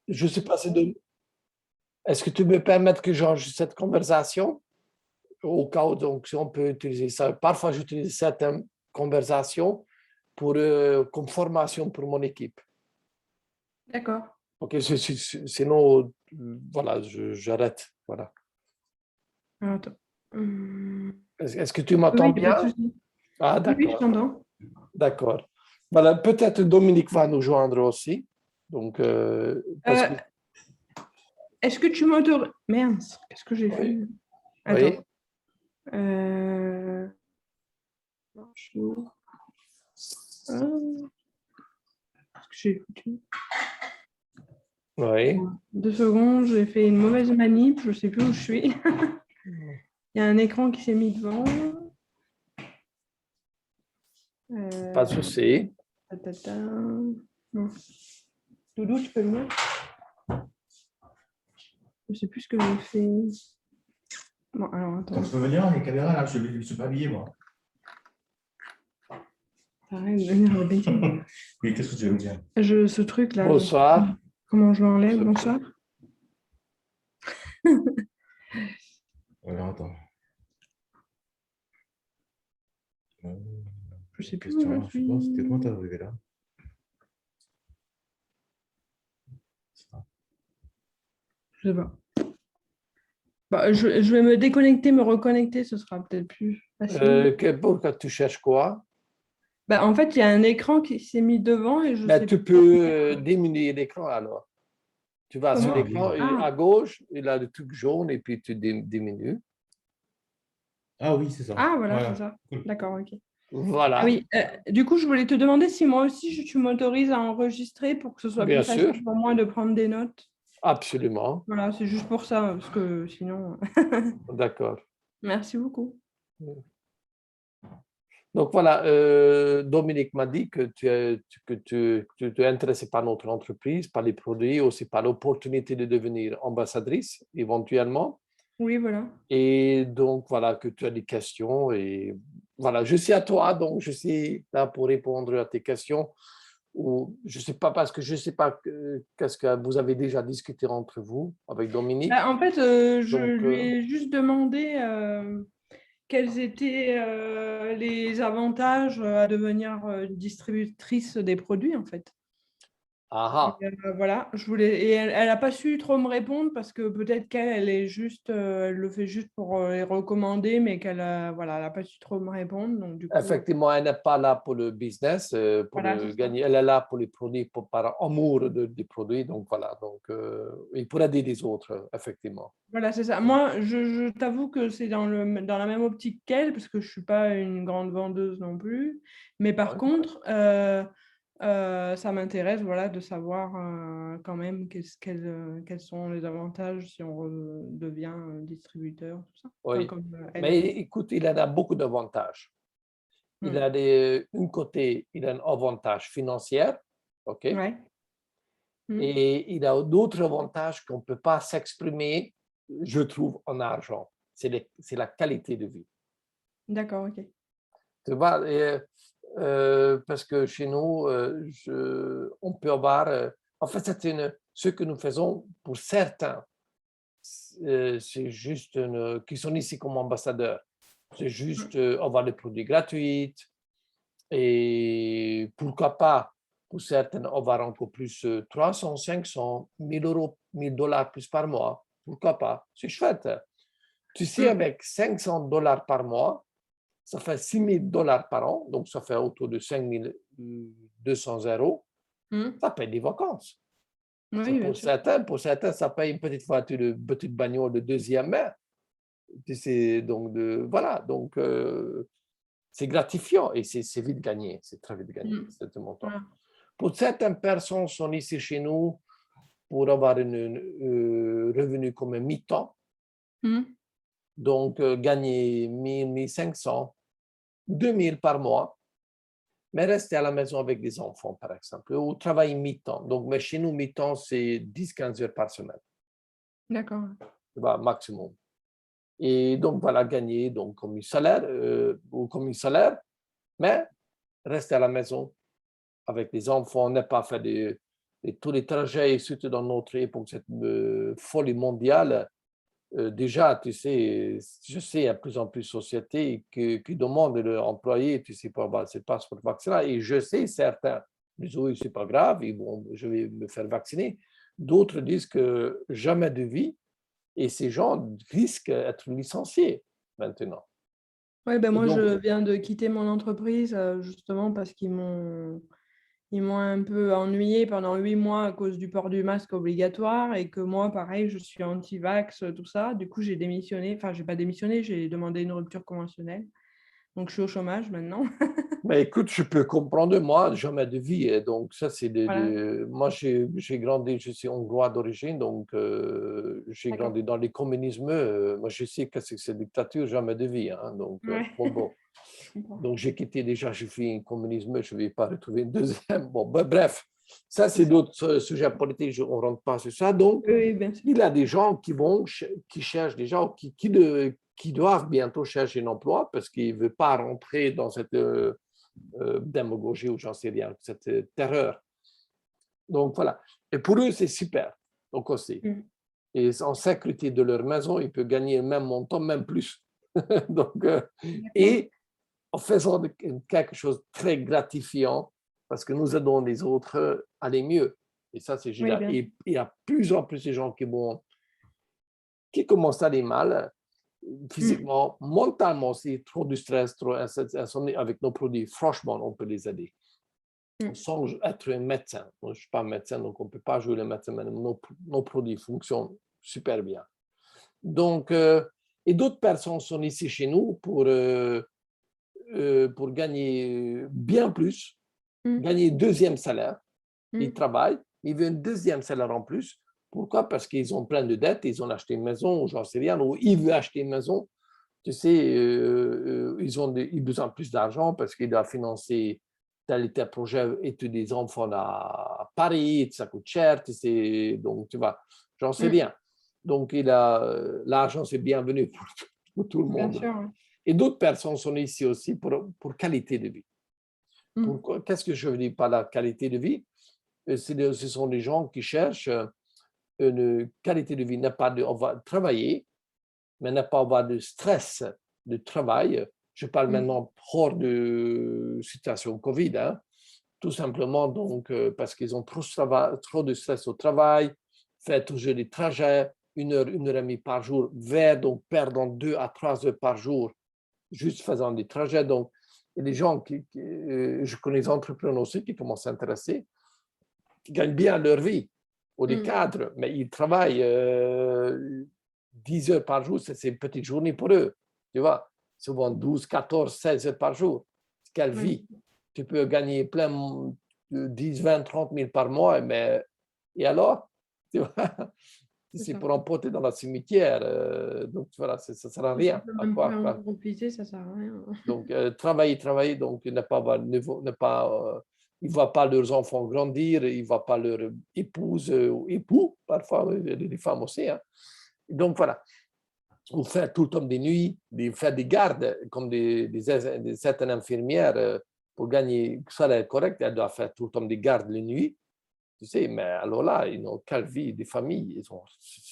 je ne sais pas, est-ce que tu me permets que j'enregistre cette conversation au cas où, donc, si on peut utiliser ça. Parfois, j'utilise certaines conversations comme formation pour mon équipe. D'accord. Ok, sinon, voilà, j'arrête. Voilà. Alors, attends. Est-ce que tu m'entends Oui, il n'y a pas de bien? souci. Ah, Oui, je d'accord, t'entends. d'accord. Voilà, peut-être Dominique va nous joindre aussi. Donc, parce que, Est-ce que tu m'autorises... Merde, qu'est-ce que j'ai fait? oui, Attends. oui, Bonjour. Qu'est-ce que j'ai foutu? oui. 2 secondes, j'ai fait une mauvaise manip, je ne sais plus où je suis. Il y a un écran qui s'est mis devant. Pas de souci. Non. Doudou, tu peux venir? Je ne sais plus ce que j'ai fait. Bon, alors attends. Tu peux venir, les caméras là, je ne suis pas habillé moi. Arrête de venir embêter. Oui, qu'est-ce que tu veux me dire? Ce truc là. Bonsoir. Comment je l'enlève? Bonsoir. Alors attends. Je sais plus Question, où je je sais pas, suis. c'était comment t'es arrivé là? Je sais pas. Bah, je vais me déconnecter, me reconnecter, ce sera peut-être plus facile. Pourquoi tu cherches quoi? Bah, en fait, il y a un écran qui s'est mis devant et je Ben, sais tu pas. peux diminuer l'écran alors. Tu vas sur Comment? l'écran Ah, à gauche, il a le truc jaune et puis tu diminues. Ah oui, c'est ça. ah voilà, c'est Voilà. ça. Cool. D'accord, ok. Ah Voilà, oui, du coup, je voulais te demander si moi aussi tu m'autorises à enregistrer pour que ce soit bien plus sûr, facile pour moi de prendre des notes. absolument. Voilà, c'est juste pour ça, parce que sinon. D'accord. Merci beaucoup. Donc voilà, Dominique m'a dit que tu es intéressé par notre entreprise, par les produits, aussi par l'opportunité de devenir ambassadrice éventuellement. Oui, voilà. Et donc voilà, que tu as des questions. Et voilà, je suis à toi, donc je suis là pour répondre à tes questions. Ou je ne sais pas, parce que je ne sais pas qu'est-ce que vous avez déjà discuté entre vous avec Dominique. Bah, en fait, je Donc, lui ai juste demandé quels étaient les avantages à devenir distributrice des produits, en fait. Et, aha, voilà, et elle n'a pas su trop me répondre parce que peut-être qu'elle est juste, elle le fait juste pour les recommander, mais voilà, elle n'a pas su trop me répondre. Donc, du coup, effectivement, elle n'est pas là pour le business, pour voilà, c'est ça. gagner. Elle est là pour les produits, par amour des produits. Donc, voilà. Donc, il pour aider les autres, effectivement. Voilà, c'est ça. Moi, je t'avoue que c'est dans la même optique qu'elle, parce que je ne suis pas une grande vendeuse non plus. Mais par Ouais. contre, ça m'intéresse voilà, de savoir quand même quels sont les avantages si on devient distributeur, tout ça. Enfin, Oui. comme elle Mais a dit. écoute, il en a beaucoup d'avantages. Il Hmm. a une côté, il a un avantage financier, OK? Ouais. Hmm. Et il a d'autres avantages qu'on ne peut pas s'exprimer, je trouve, en argent. C'est la qualité de vie. D'accord, ok. Tu vois, parce que chez nous, on peut avoir. En fait, ce que nous faisons pour certains, c'est juste qui sont ici comme ambassadeurs. C'est Hmm. juste avoir des produits gratuits et pourquoi pas, pour certains, avoir encore plus 300, 500, 1000 euros, 1000 dollars plus par mois. Pourquoi pas? C'est chouette. Tu sais, Hmm. avec 500 dollars par mois, ça fait 6 000 dollars par an, donc ça fait autour de 5 200 euros. Hmm. Ça paye des vacances. Ça, Oui, bien sûr. pour certains, ça paye une petite voiture, une petite bagnole de deuxième main. Donc, voilà, donc c'est gratifiant et c'est vite gagné, c'est très vite gagné, Hmm. c'est un montant. Voilà. Pour certaines personnes sont ici chez nous pour avoir un revenu comme un mi-temps, Hmm. donc gagner 1000, 1500, 2000 par mois, mais rester à la maison avec des enfants, par exemple, ou travailler mi-temps. Donc, mais chez nous, mi-temps, c'est 10-15 heures par semaine, D'accord. maximum. Et donc, voilà, gagner donc, comme un salaire, mais rester à la maison avec les enfants, ne pas faire et tous les trajets, surtout dans notre époque, cette folie mondiale, déjà, tu sais, je sais, il y a de plus en plus de sociétés qui demandent à leurs employés, tu sais, pour avoir ce passeport vaccinal. Et je sais, certains disent, oui, c'est pas grave, je vais me faire vacciner. D'autres disent que jamais de vie. Et ces gens risquent d'être licenciés maintenant. Ouais, ben Et moi, donc, je viens de quitter mon entreprise justement parce ils m'ont un peu ennuyé pendant 8 mois à cause du port du masque obligatoire et que moi, pareil, je suis anti-vax, tout ça. Du coup, j'ai démissionné. Enfin, j'ai pas démissionné, j'ai demandé une rupture conventionnelle. Donc, je suis au chômage maintenant. mais écoute, je peux comprendre, moi, jamais de vie. Et donc, ça, c'est Voilà, moi, j'ai grandi, je suis hongrois d'origine, donc j'ai d'accord. grandi dans les communismes. Moi, je sais que c'est cette dictature, jamais de vie. Hein, donc, Ouais, bon. je comprends. Donc, j'ai quitté déjà, j'ai fait un communisme, je ne vais pas retrouver une deuxième. Bon, bref, ça, C'est c'est ça. d'autres sujets politiques, on ne rentre pas sur ça. Donc, Oui, bien sûr. il y a des gens qui cherchent déjà, qui doivent bientôt chercher un emploi parce qu'ils ne veulent pas rentrer dans cette démagogie ou j'en sais rien, cette terreur. Donc, voilà. Et pour eux, c'est super. Donc, aussi. Mm. Et en sécurité de leur maison, ils peuvent gagner le même montant, même plus. Donc, D'accord. et en faisant quelque chose de très gratifiant, parce que nous aidons les autres à aller mieux. Et ça, c'est Oui, génial. bien sûr. Et il y a plus en plus de gens qui commencent à aller mal, Mm. physiquement, mentalement, c'est trop de stress, trop insomnie avec nos produits. Franchement, on peut les aider. Mm. Sans être un médecin. Moi, je ne suis pas médecin, donc on ne peut pas jouer le médecin, mais nos produits fonctionnent super bien. Donc, et d'autres personnes sont ici chez nous pour gagner bien plus, Mm. gagner deuxième salaire. Ils Mm. travaillent, ils veulent un deuxième salaire en plus. Pourquoi? Parce qu'ils ont plein de dettes, ils ont acheté une maison, ou j'en sais rien, ou ils veulent acheter une maison. Tu sais, ils ont besoin de plus d'argent parce qu'ils doivent financer tel et tel projet, études des enfants à Paris, ça coûte cher, tu sais, donc tu vois, j'en sais Mm. rien. Donc, l'argent, c'est bienvenu pour tout le Bien monde. sûr. Ouais. Et d'autres personnes sont ici aussi pour qualité de vie. Mm. Qu'est-ce que je veux dire par la qualité de vie? Ce sont des gens qui cherchent une qualité de vie, on va travailler, mais ne pas avoir de stress de travail. Je parle Mm. maintenant hors de situation Covid, hein. Tout simplement donc parce qu'ils ont trop de stress au travail, faire toujours des trajets, 1 heure, 1 heure et demie par jour, donc perdant 2 à 3 heures par jour, juste faisant des trajets. Donc, il y a des gens je connais des entrepreneurs aussi qui commencent à s'intéresser, qui gagnent bien leur vie, ou des Mm. cadres, mais ils travaillent 10 heures par jour, c'est une petite journée pour eux, tu vois, souvent 12, 14, 16 heures par jour. Quelle Oui. vie! Tu peux gagner plein de 10, 20, 30 000 par mois, mais et alors? Tu vois, C'est c'est ça. pour emporter dans la cimetière, donc voilà, ça ne sert à Si tu rien. peux À même pas en quoi? profiter, ça sert à rien. Donc, travailler, donc ne pas avoir, ne pas, ils ne voient pas leurs enfants grandir, ils ne voient pas leur épouse ou époux, parfois, des femmes aussi. Hein. Donc, voilà. Ou faire tout le temps des nuits, faire des gardes, comme certaines infirmières, pour gagner un salaire correct, elles doivent faire tout le temps des gardes la nuit. Tu sais, mais alors là, ils n'ont quelle vie de famille, ils ont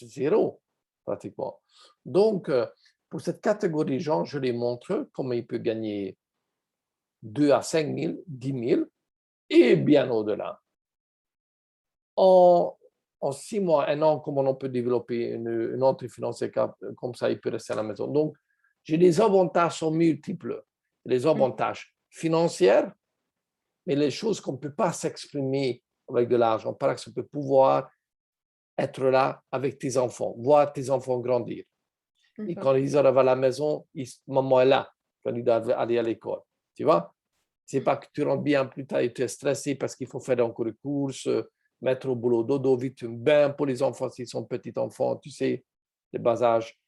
zéro, pratiquement. Donc, pour cette catégorie de gens, je les montre comment ils peuvent gagner 2 à 5 000, 10 000 et bien au-delà. En 6 mois, 1 an, comment on peut développer une entrée financière comme ça, il peut rester à la maison. Donc, j'ai des avantages sont multiples. Les Mm. avantages financiers, mais les choses qu'on ne peut pas s'exprimer avec de l'argent. Par exemple, pouvoir être là avec tes enfants, voir tes enfants grandir. C'est Et ça. quand ils arrivent à la maison, maman est là, quand ils doivent aller à l'école. Tu vois? C'est pas que tu rentres bien plus tard et tu es stressé parce qu'il faut faire encore des courses, mettre au boulot, dodo, vite, un bain pour les enfants s'ils sont petits enfants, tu sais, les bas âges.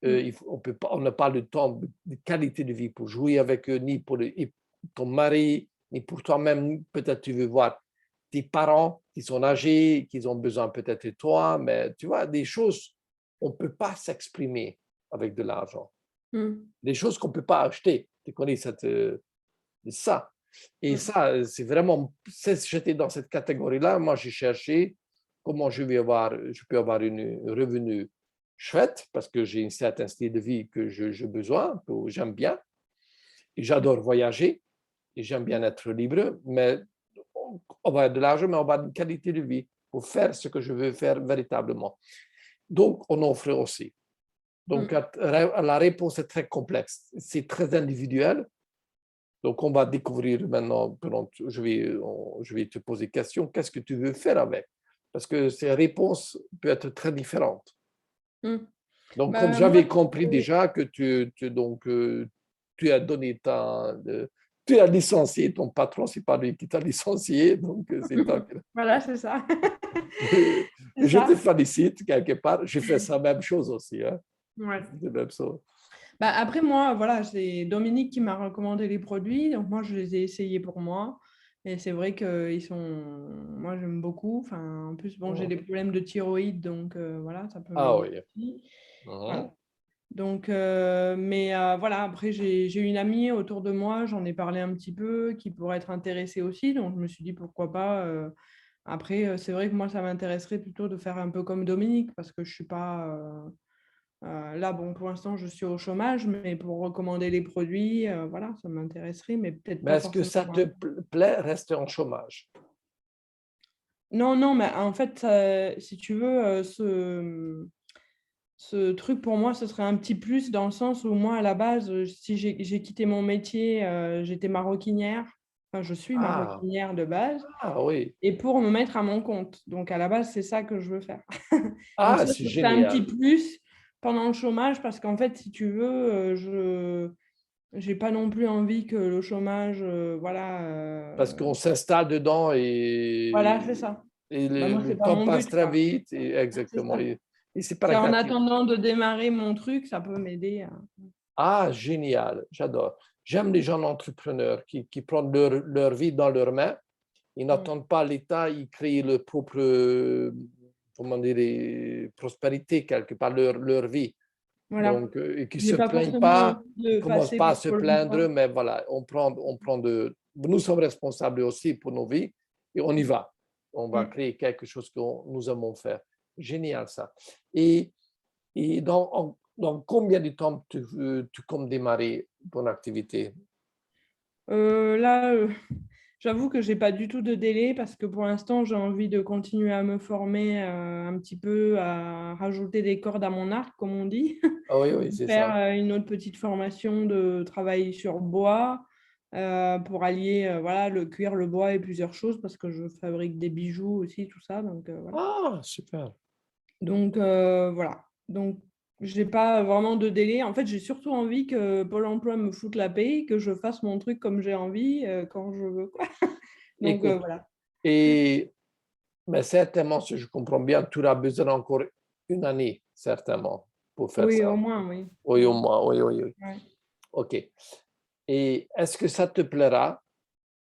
Mm. On n'a pas le temps de qualité de vie pour jouer avec eux, ni pour ton mari, ni pour toi-même. Peut-être tu veux voir tes parents qui sont âgés, qui ont besoin peut-être de toi, mais tu vois, des choses, on ne peut pas s'exprimer avec de l'argent. Mm. Des choses qu'on ne peut pas acheter. Tu connais ça. Et ça, c'est vraiment, j'étais dans cette catégorie-là. Moi, j'ai cherché comment je peux avoir une revenu chouette parce que j'ai un certain style de vie que j'ai besoin, que j'aime bien. Et j'adore voyager et j'aime bien être libre, mais on va avoir de l'argent, mais on va avoir une qualité de vie pour faire ce que je veux faire véritablement. Donc, on offre aussi. Donc, la réponse est très complexe. C'est très individuel. Donc, on va découvrir maintenant, je vais te poser question, qu'est-ce que tu veux faire avec? Parce que ces réponses peuvent être très différentes. Mm. Donc, comme Bah, moi, j'avais compris déjà que tu as donné tu as licencié ton patron, c'est pas lui qui t'a licencié, donc c'est toi qui voilà, c'est ça. C'est Je te ça. félicite quelque part. J'ai fait ça même chose aussi. Hein. Ouais. C'est même ça. Bah, après, moi, voilà, c'est Dominique qui m'a recommandé les produits. Donc, moi, je les ai essayés pour moi. Et c'est vrai qu'ils sont. Moi, j'aime beaucoup. Enfin, en plus, bon, j'ai des problèmes de thyroïde. Donc, voilà, ça peut Ah m'aider oui. aussi. Mhm. Voilà. Donc, voilà, après, j'ai une amie autour de moi, j'en ai parlé un petit peu, qui pourrait être intéressée aussi. Donc, je me suis dit pourquoi pas. Après, c'est vrai que moi, ça m'intéresserait plutôt de faire un peu comme Dominique, parce que je suis pas. Là, bon, pour l'instant, je suis au chômage, mais pour recommander les produits, voilà, ça m'intéresserait, mais peut-être Mais pas est-ce que forcément. ça te plaît rester en chômage? Non, non, mais en fait, si tu veux, ce truc pour moi, ce serait un petit plus dans le sens où moi, à la base, si j'ai quitté mon métier, j'étais maroquinière. Enfin, je suis Ah, maroquinière de base ah oui. et pour me mettre à mon compte. Donc, à la base, c'est ça que je veux faire. Donc, Ah, ça, c'est ce serait un petit génial. plus pendant le chômage parce qu'en fait, si tu veux, je j'ai pas non plus envie que le chômage, voilà. Parce qu'on s'installe dedans Voilà, c'est ça. et Bah, moi, c'est le pas temps mon passe but, très quoi. vite. Et, C'est exactement. ça. Et c'est C'est pas en gratuit. attendant de démarrer mon truc, ça peut m'aider. Ah, génial. J'adore. J'aime les gens entrepreneurs qui prennent leur vie dans leurs mains. Ils n'attendent pas l'État, ils créent leur propre, comment dire, prospérité quelque part, leur vie. Voilà. Donc, et qui ne J'ai se pas plaignent forcément pas, envie ils ne de commencent passer pas à par se Pôle plaindre, emploi. mais voilà, nous sommes responsables aussi pour nos vies et on y va. On va Mm. créer quelque chose que nous aimons faire. Génial ça. Et dans combien de temps tu comptes démarrer ton activité? Là, j'avoue que j'ai pas du tout de délai parce que pour l'instant, j'ai envie de continuer à me former un petit peu, à rajouter des cordes à mon arc, comme on dit. Ah oui, oui, c'est Faire ça. une autre petite formation de travail sur bois pour allier voilà, le cuir, le bois et plusieurs choses parce que je fabrique des bijoux aussi, tout ça. Donc, voilà. Ah, super. Donc, voilà. Donc, je n'ai pas vraiment de délai. En fait, j'ai surtout envie que Pôle emploi me foute la paix, que je fasse mon truc comme j'ai envie, quand je veux, quoi. Donc, Écoute, voilà. et mais certainement, si je comprends bien, tu auras besoin encore une année, certainement, pour faire Oui, au ça. moins, oui. Oui, au Mm. moins, oui, oui, oui. Ouais. OK. Et est-ce que ça te plaira?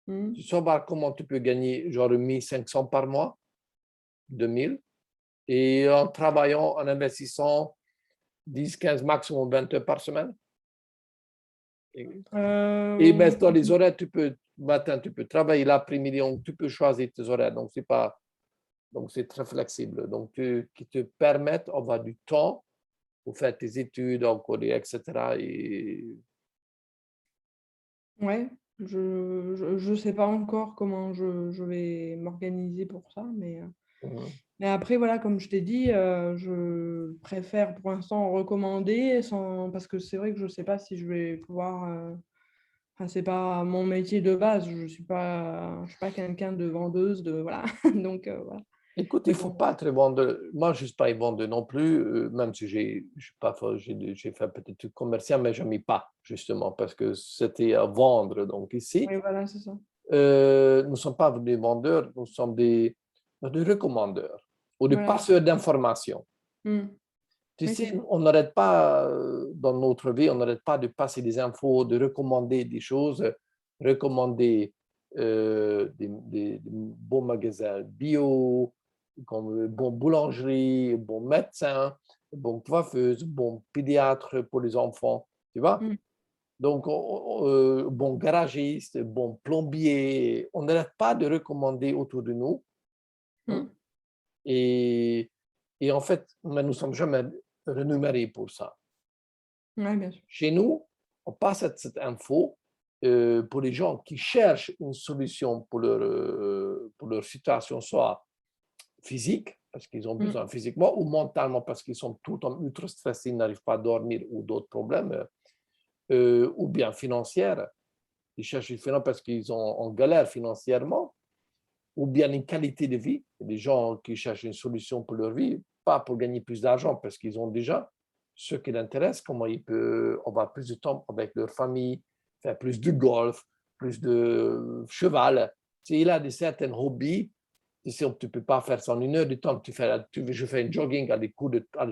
Tu Mm. sauras comment tu peux gagner genre 1 500 par mois, 2 000, et en travaillant, en investissant 10, 15, maximum 20 heures par semaine? Et mais dans les horaires, matin, tu peux travailler l'après-midi, donc tu peux choisir tes horaires. Donc c'est très flexible. Donc, qui te permettent d'avoir du temps pour faire tes études, encoder, etc. Et, Ouais, je sais pas encore comment je vais m'organiser pour ça, mais après, voilà, comme je t'ai dit, je préfère pour l'instant recommander sans parce que c'est vrai que je sais pas si je vais pouvoir, enfin, c'est pas mon métier de base, je suis pas quelqu'un de vendeuse de voilà, donc voilà. écoute, il Mais ne faut bon, pas être vendeur. Moi, je ne suis pas vendeur non plus, même si j'ai fait peut-être du commercial, mais je n'aimais pas, justement, parce que c'était à vendre. Donc ici, oui, voilà, c'est ça. nous ne sommes pas des vendeurs, nous sommes des recommandeurs ou des Voilà. passeurs d'informations. Mmh. Tu Oui, c'est sais, ça. on n'arrête pas, dans notre vie, on n'arrête pas de passer des infos, de recommander des choses, recommander des bons magasins bio, comme bon boulangerie, bon médecin, bon coiffeuse, bon pédiatre pour les enfants, tu vois? Mmh. Donc, bon garagiste, bon plombier, on n'arrête pas de recommander autour de nous. Hein. Mm. Et en fait, mais nous ne sommes jamais rémunérés pour ça. Ouais, bien sûr. Chez nous, on passe cette info pour les gens qui cherchent une solution pour leur situation, soit physique, parce qu'ils ont besoin physiquement, ou mentalement, parce qu'ils sont tout le temps ultra stressés, ils n'arrivent pas à dormir, ou d'autres problèmes, ou bien financière. Ils cherchent une finance parce qu'ils sont en galère financièrement, ou bien une qualité de vie. Il y a des gens qui cherchent une solution pour leur vie, pas pour gagner plus d'argent, parce qu'ils ont déjà ce qui l'intéresse, comment ils peuvent avoir plus de temps avec leur famille, faire plus de golf, plus de cheval. Il a certains hobbies. Tu ne peux pas faire ça en une heure de temps. Je fais un jogging,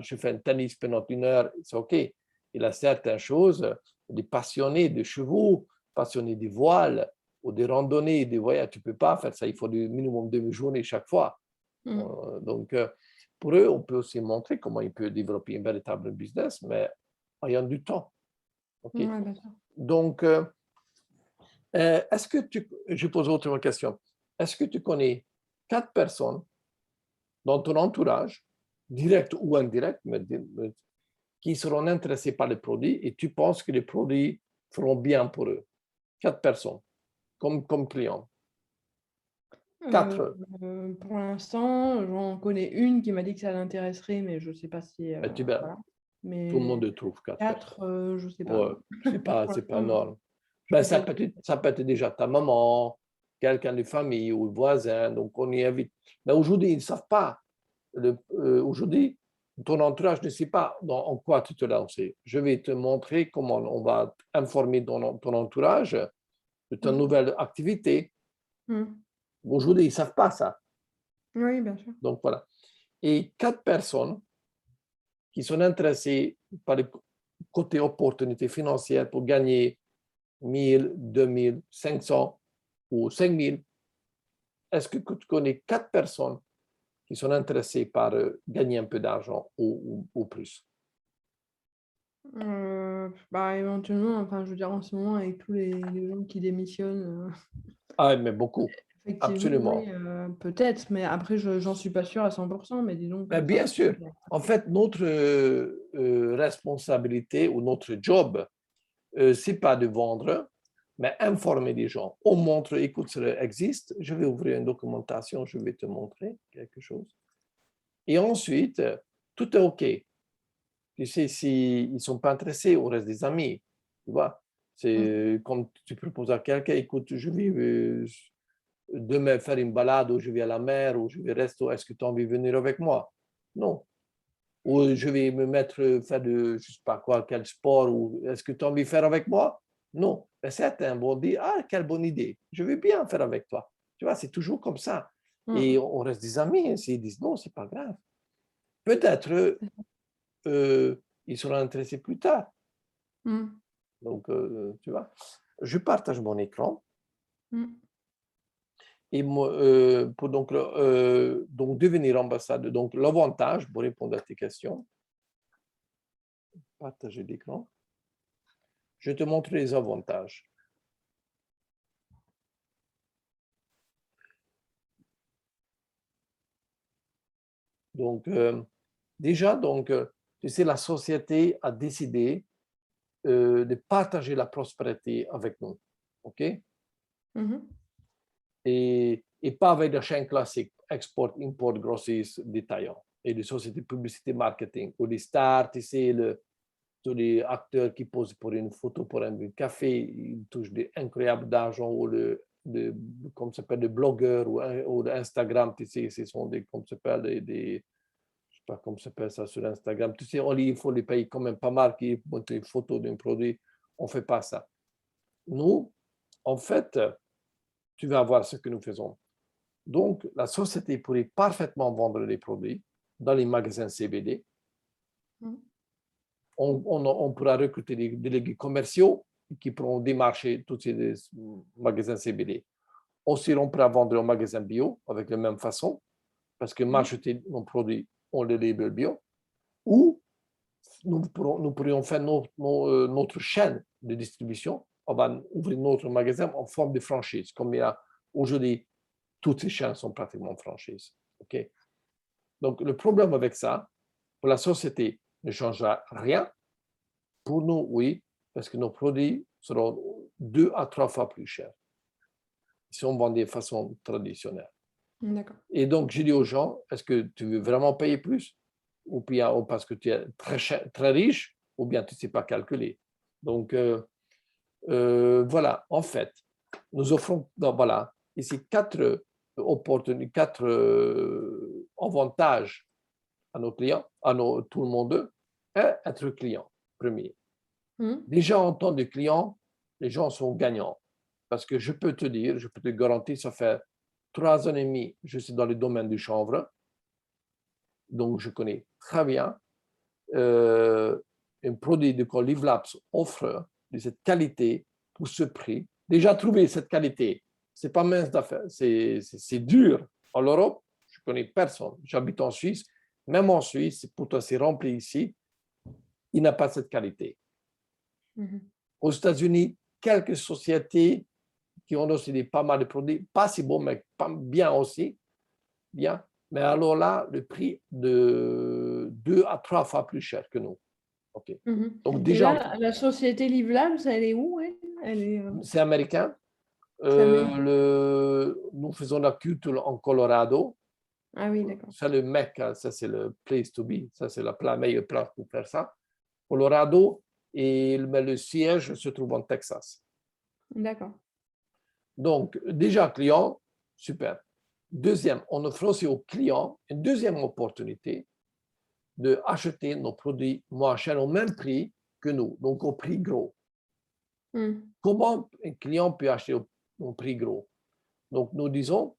je fais un tennis pendant une heure, c'est OK. Il a certaines choses, des passionnés de chevaux, passionnés des voiles, ou des randonnées, des voyages. Tu ne peux pas faire ça. Il faut du minimum demi-journée chaque fois. Donc, pour eux, on peut aussi montrer comment ils peuvent développer un véritable business, mais ayant du temps. Okay? Ouais, bien sûr. Donc, je pose autre question. Est-ce que tu connais 4 personnes dans ton entourage, direct ou indirect, qui seront intéressées par les produits et tu penses que les produits feront bien pour eux? 4 personnes comme clients. 4. Pour l'instant, j'en connais une qui m'a dit que ça l'intéresserait, mais je ne sais pas si. Voilà. Mais Tout le monde trouve 4 4, je ne sais pas. Ouais, c'est pas énorme. Ça peut être déjà ta maman, quelqu'un de famille ou le voisin, donc on y invite. Mais aujourd'hui, ils ne savent pas. Aujourd'hui, ton entourage ne sait pas en quoi tu te lances. Je vais te montrer comment on va informer ton entourage de ta nouvelle activité. Aujourd'hui, ils ne savent pas ça. Oui, bien sûr. Donc voilà. Et 4 personnes qui sont intéressées par le côté opportunité financière pour gagner 1000, 2000, 500 ou 5000. Est-ce que tu connais 4 personnes qui sont intéressées par gagner un peu d'argent ou plus? Éventuellement, enfin, je veux dire, en ce moment, avec tous les gens qui démissionnent, Ah, mais beaucoup. effectivement, oui, Absolument. peut-être, mais après, j'en suis pas sûre à 100%, mais disons que Bien sûr. En fait, notre responsabilité ou notre job, ce n'est pas de vendre, mais informer les gens. On montre, écoute, ça existe, je vais ouvrir une documentation, je vais te montrer quelque chose. Et ensuite, tout est OK. Tu sais, s'ils ne sont pas intéressés, on reste des amis. Tu vois, c'est comme tu proposes à quelqu'un, écoute, je vais demain faire une balade, ou je vais à la mer, ou je vais rester, est-ce que tu as envie de venir avec moi? Non. Ou je vais me mettre, faire je ne sais pas quoi, quel sport, ou est-ce que tu as envie de faire avec moi? Non. Mais certains vont dire, ah, quelle bonne idée, je vais bien faire avec toi. Tu vois, c'est toujours comme ça. Et on reste des amis, s'ils disent non, c'est pas grave. Peut-être ils seront intéressés plus tard. Donc, tu vois, je partage mon écran. Et moi, pour donc devenir ambassadeur, donc l'avantage, pour répondre à tes questions, partager l'écran. Je te montre les avantages. Donc, déjà, donc, tu sais, la société a décidé de partager la prospérité avec nous. OK? Et pas avec des chaînes classiques, export, import, grossistes, détaillants, et des sociétés de publicité marketing, ou des stars, tu sais, tous les acteurs qui posent pour une photo pour un café, ils touchent des incroyables d'argent, ou comme ça s'appelle, des blogueurs ou d'Instagram, tu sais, ce sont des, comme ça s'appelle, je sais pas comment ça s'appelle ça sur Instagram, tu sais, il faut les payer quand même pas mal qui montrent une photo d'un produit, on ne fait pas ça. Nous, en fait, tu vas voir ce que nous faisons. Donc, la société pourrait parfaitement vendre les produits dans les magasins CBD. On pourra recruter des délégués commerciaux qui pourront démarcher tous ces magasins CBD. On sera prêt à vendre au magasin bio avec la même façon, parce que marcher nos produits ont le label bio. Ou nous pourrions faire notre chaîne de distribution, on va ouvrir notre magasin en forme de franchise. Comme il y a aujourd'hui, toutes ces chaînes sont pratiquement franchises. OK? Donc, le problème avec ça, pour la société, ne changera rien. Pour nous, oui, parce que nos produits seront 2 à 3 fois plus chers si on vend de façon traditionnelle. D'accord. Et donc, je dis aux gens, est-ce que tu veux vraiment payer plus ou bien parce que tu es très riche ou bien tu ne sais pas calculer. Donc, voilà, en fait, nous offrons voilà, ici 4 opportunités, 4 avantages à nos clients, tout le monde, et être client, premier. Déjà, en tant que client, les gens sont gagnants. Parce que je peux te dire, je peux te garantir, ça fait 3 ans et demi, je suis dans le domaine du chanvre. Donc, je connais très bien un produit de quoi Livelabs offre de cette qualité pour ce prix. Déjà, trouver cette qualité, ce n'est pas mince d'affaire, c'est dur. En Europe, je ne connais personne. J'habite en Suisse. Même en Suisse, pourtant c'est rempli ici, il n'a pas cette qualité. Aux États-Unis, quelques sociétés qui ont aussi pas mal de produits, pas si bons, mais pas bien aussi. Bien. Mais alors là, le prix de 2 à 3 fois plus cher que nous. OK. Donc déjà, là, la société Livelabs, elle est où? C'est américain. Nous faisons la culture en Colorado. Ah oui, d'accord. C'est le Mecca, ça c'est le place to be. Ça c'est la meilleure place pour faire ça. Colorado, mais le siège se trouve en Texas. D'accord. Donc, déjà, client, super. Deuxième, on offre aussi aux clients une deuxième opportunité d'acheter nos produits moins chers au même prix que nous, donc au prix gros. Comment un client peut acheter au prix gros? Donc, nous disons,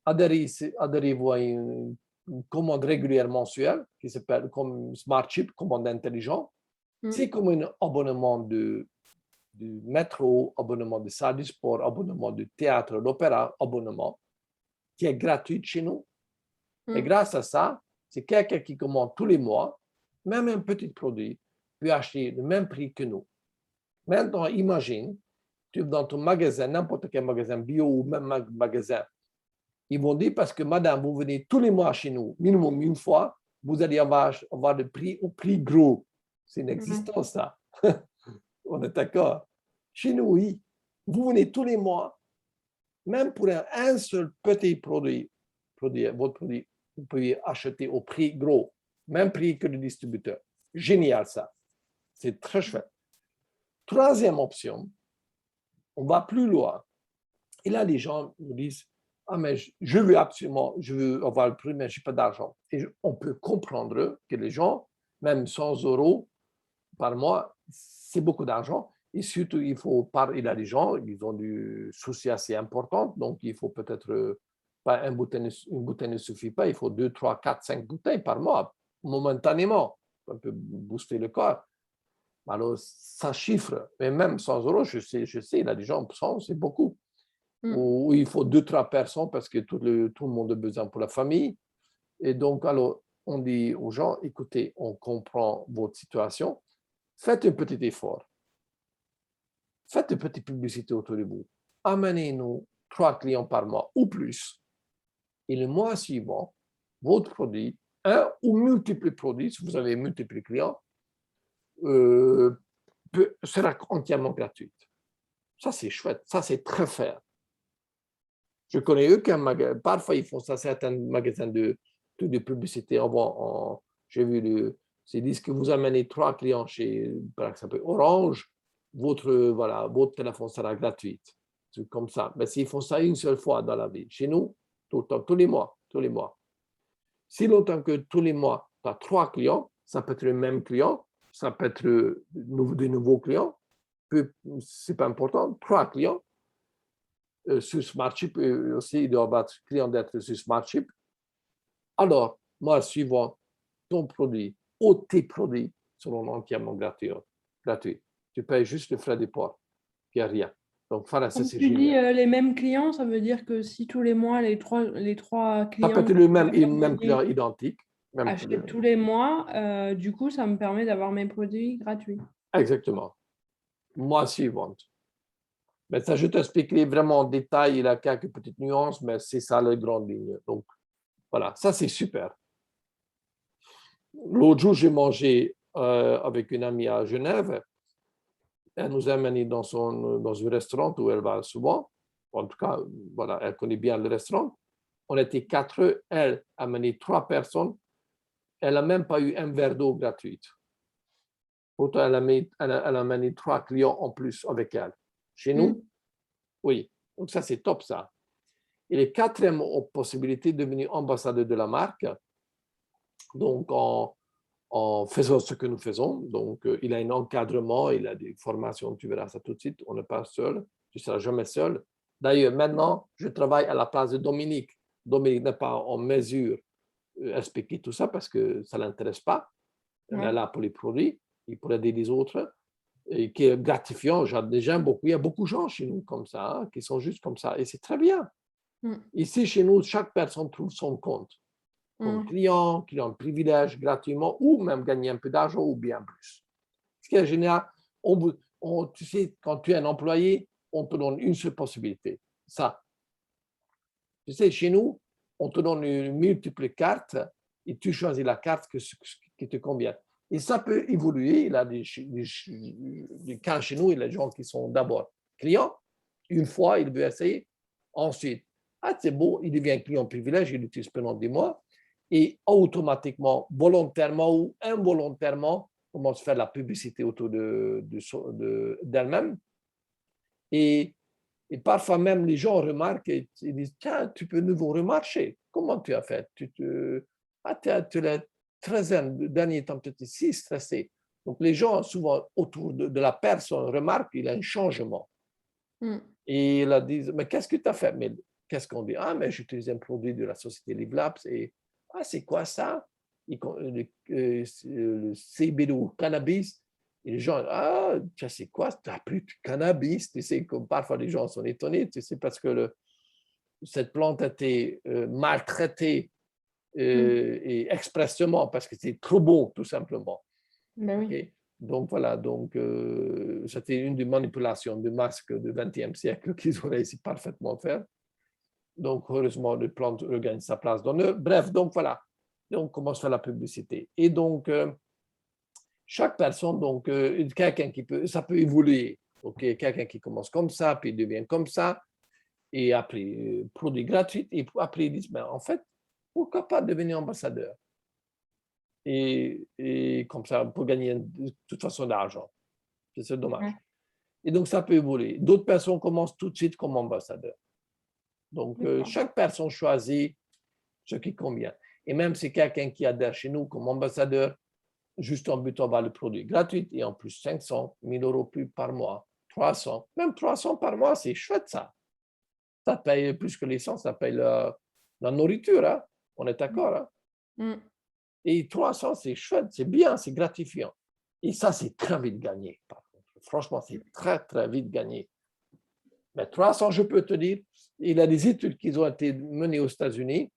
adhérez-vous à une commande régulière mensuelle qui s'appelle comme Smart Chip, commande intelligente. C'est comme un abonnement du métro, abonnement de salle de sport, abonnement du théâtre, l'opéra, abonnement qui est gratuit chez nous. Et grâce à ça, c'est quelqu'un qui commande tous les mois, même un petit produit, peut acheter le même prix que nous. Maintenant, imagine, tu es dans ton magasin, n'importe quel magasin bio ou même magasin, ils vont dire parce que madame, vous venez tous les mois chez nous, minimum une fois, vous allez avoir le prix au prix gros. C'est inexistant ça. On est d'accord. Chez nous, oui. Vous venez tous les mois, même pour un seul petit produit, votre produit, vous pouvez acheter au prix gros, même prix que le distributeur. Génial ça. C'est très chouette. Troisième option, on va plus loin. Et là, les gens nous disent, ah, mais je veux absolument, je veux avoir le prix, mais je n'ai pas d'argent. Et on peut comprendre que les gens, même 100 € par mois, c'est beaucoup d'argent. Et surtout, il y a des gens, ils ont du souci assez important, donc il faut peut-être pas une bouteille ne suffit pas, il faut 2, 3, 4, 5 bouteilles par mois, momentanément. Ça peut booster le corps. Alors, ça chiffre, mais même 100 €, je sais, il y a des gens, 100, c'est beaucoup. Ou il faut 2, 3 personnes parce que tout le monde a besoin pour la famille. Et donc, alors, on dit aux gens, écoutez, on comprend votre situation, faites un petit effort. Faites une petite publicité autour de vous. Amenez-nous 3 clients par mois ou plus. Et le mois suivant, votre produit, un ou multiples produits, si vous avez multiples clients, sera entièrement gratuite. Ça, c'est chouette. Ça, c'est très fair. Je connais aucun magasin. Parfois, ils font ça, certains magasins de publicité. J'ai vu, ils disent que vous amenez 3 clients chez, par exemple, Orange, votre téléphone sera gratuit. C'est comme ça. Mais s'ils font ça une seule fois dans la vie, chez nous, tout le temps, tous les mois. Si longtemps que tous les mois, tu as 3 clients, ça peut être le même client, ça peut être de nouveaux clients, ce n'est pas important, 3 clients. Sur SmartChip aussi, il doit être client d'être sur SmartChip. Alors, moi, suivant ton produit ou tes produits seront entièrement gratuits. Tu payes juste le frais de port, il n'y a rien. Donc, voilà, ça, c'est génial. Tu dis les mêmes clients, ça veut dire que si tous les mois, les trois clients… Ça peut être le même client identique. Achètent tous les mois, du coup, ça me permet d'avoir mes produits gratuits. Exactement. mois suivant. Mais ça, je t'expliquerai vraiment en détail. Il y a quelques petites nuances, mais c'est ça la grande ligne. Donc, voilà, ça, c'est super. L'autre jour, j'ai mangé avec une amie à Genève. Elle nous a amenés dans un restaurant où elle va souvent. En tout cas, voilà, elle connaît bien le restaurant. On était 4, elle a amené 3 personnes. Elle n'a même pas eu un verre d'eau gratuite. Pourtant, elle a amené 3 clients en plus avec elle. Chez nous, oui. Donc ça, c'est top, ça. Et les 4e possibilité de devenir ambassadeur de la marque, donc en faisant ce que nous faisons. Donc, il a un encadrement, il a des formations, tu verras ça tout de suite. On n'est pas seul, tu ne seras jamais seul. D'ailleurs, maintenant, je travaille à la place de Dominique. Dominique n'est pas en mesure d'expliquer tout ça parce que ça ne l'intéresse pas. Elle est là pour les produits, il pourrait aider les autres, et qui est gratifiant. J'aime beaucoup. Il y a beaucoup de gens chez nous comme ça, qui sont juste comme ça, et c'est très bien. Ici, chez nous, chaque personne trouve son compte. Comme client, qui a un privilège gratuitement, ou même gagner un peu d'argent, ou bien plus. Ce qui est génial, tu sais, quand tu es un employé, on te donne une seule possibilité. Ça. Tu sais, chez nous, on te donne une multiple carte et tu choisis la carte qui te convient. Et ça peut évoluer. Il y a des cas chez nous, il y a des gens qui sont d'abord clients. Une fois, il veut essayer. Ensuite, c'est beau, il devient client privilège, il l'utilise pendant des mois. Et automatiquement, volontairement ou involontairement, commence à faire la publicité autour d'elle-même. Et parfois même, les gens remarquent et ils disent, tiens, tu peux nouveau remarcher. Comment tu as fait? Tu l'as très dernier temps, tu étais si stressé. Donc, les gens, souvent, autour de la personne, remarquent qu'il y a un changement. Et ils disent, mais qu'est-ce que tu as fait? Mais qu'est-ce qu'on dit? Mais j'utilise un produit de la société LiveLabs et c'est quoi ça? Le CBD ou cannabis. Et les gens, tu sais quoi? Tu n'as plus de cannabis. Tu sais, comme parfois les gens sont étonnés, tu sais, parce que cette plante a été maltraitée et expressément parce que c'est trop beau, tout simplement. Ben oui. Okay? Donc voilà, c'était une des manipulations de masques du XXe siècle qu'ils auraient réussi parfaitement à faire. Donc heureusement, le plante regagne sa place dans eux. Bref, donc voilà, on commence à faire la publicité. Et donc, chaque personne, donc quelqu'un qui peut, ça peut évoluer. Okay? Quelqu'un qui commence comme ça, puis devient comme ça, et après, produit gratuit, et après, ils disent, mais en fait, pourquoi pas devenir ambassadeur? Et comme ça, pour gagner de toute façon d'argent. C'est dommage. Et donc, ça peut évoluer. D'autres personnes commencent tout de suite comme ambassadeurs. Donc, chaque personne choisit ce qui convient. Et même si quelqu'un qui adhère chez nous comme ambassadeur, juste en but, on va le produit gratuit et en plus 500, 1000 euros plus par mois, 300. Même 300 par mois, c'est chouette ça. Ça paye plus que l'essence, ça paye la nourriture. Hein? On est d'accord. Hein? Et 300, c'est chouette, c'est bien, c'est gratifiant. Et ça, c'est très vite gagné, par contre. Franchement, c'est très, très vite gagné. Mais 300, je peux te dire, il y a des études qui ont été menées aux États-Unis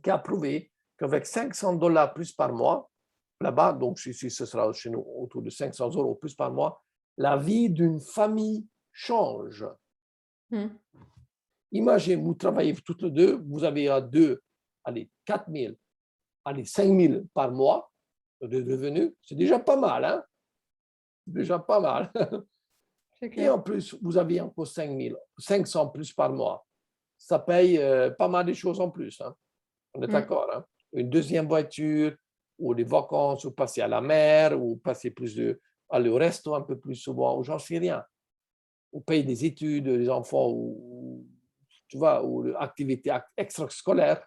qui a prouvé qu'avec $500 plus par mois, là-bas, donc ici, ce sera chez nous autour de 500 euros plus par mois, la vie d'une famille change. Imaginez, vous travaillez toutes les deux, vous avez à 4 000, 5 000 par mois de revenus, c'est déjà pas mal, hein? C'est déjà pas mal. Et en plus, vous avez encore 500 plus par mois. Ça paye pas mal de choses en plus. Hein? On est d'accord. Hein? Une deuxième voiture, ou des vacances, ou passer à la mer, ou passer aller au resto un peu plus souvent, ou j'en sais rien. Ou payer des études, des enfants, ou tu vois, ou activités extrascolaires.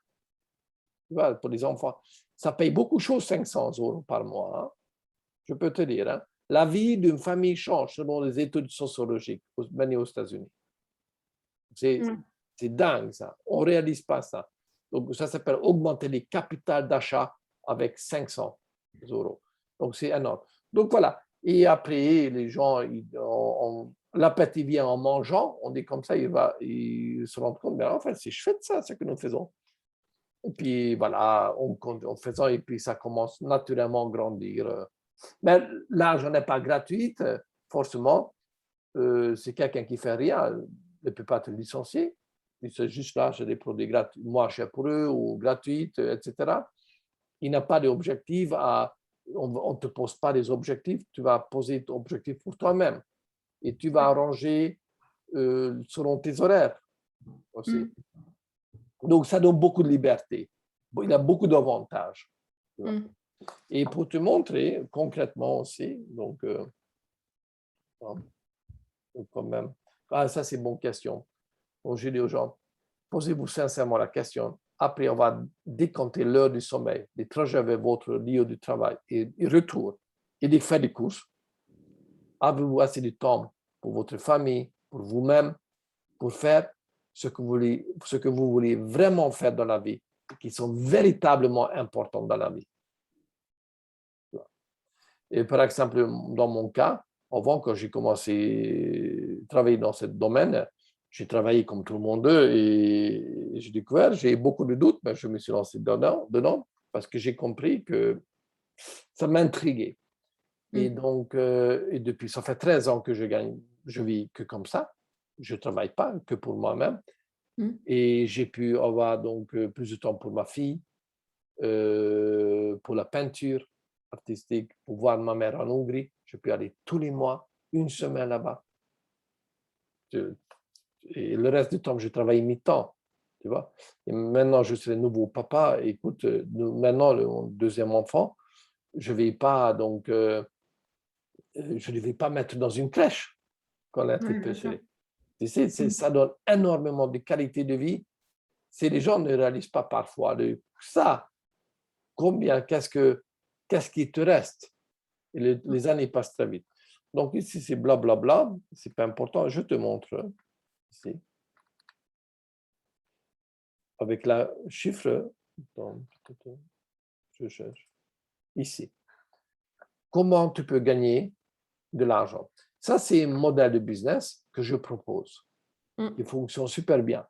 Tu vois, pour les enfants. Ça paye beaucoup de choses, 500 euros par mois. Hein? Je peux te dire. Hein? La vie d'une famille change selon les études sociologiques menées aux États-Unis. C'est dingue, ça. On ne réalise pas ça. Donc, ça s'appelle augmenter les capitales d'achat avec 500 euros. Donc, c'est énorme. Donc, voilà. Et après, les gens, l'appétit vient en mangeant. On dit comme ça, ils se rendent compte, mais en fait, c'est chouette ça, ce que nous faisons. Et puis, voilà, en faisant, et puis ça commence naturellement à grandir. Mais l'argent n'est pas gratuit. forcément, c'est quelqu'un qui ne fait rien, ne peut pas te licencier. C'est juste là, j'ai des produits gratuits, moins chers pour eux ou gratuits, etc. Il n'a pas d'objectif on ne te pose pas des objectifs, tu vas poser ton objectif pour toi-même et tu vas arranger selon tes horaires aussi. Donc, ça donne beaucoup de liberté. Il a beaucoup d'avantages. Et pour te montrer concrètement aussi, donc quand même, ça c'est une bonne question. Donc, je dis aux gens, posez-vous sincèrement la question. Après, on va décompter l'heure du sommeil, les trajets vers votre lieu de travail et retour, et de faire des courses. Avez-vous assez de temps pour votre famille, pour vous-même, pour faire ce que vous voulez vraiment faire dans la vie, qui sont véritablement importants dans la vie. Et par exemple, dans mon cas, avant que j'ai commencé à travailler dans ce domaine, j'ai travaillé comme tout le monde et j'ai découvert, j'ai beaucoup de doutes, mais je me suis lancé dedans parce que j'ai compris que ça m'intriguait. Et donc, et depuis, ça fait 13 ans que je vis que comme ça. Je ne travaille pas que pour moi-même. Et j'ai pu avoir donc plus de temps pour ma fille, pour la peinture artistique, pour voir ma mère en Hongrie. Je peux aller tous les mois, une semaine là-bas. Et le reste du temps, je travaille mi-temps, tu vois. Et maintenant, je suis le nouveau papa. Écoute, maintenant, le deuxième enfant, je ne vais pas donc, je ne vais pas mettre dans une crèche quand elle est petite. Tu sais, ça donne énormément de qualité de vie. Si les gens ne réalisent pas parfois ça, combien, qu'est-ce qui te reste? Et les années passent très vite. Donc ici, c'est blablabla, c'est pas important. Je te montre ici. Avec la chiffre, je cherche ici. Comment tu peux gagner de l'argent? Ça, c'est un modèle de business que je propose. Il fonctionne super bien.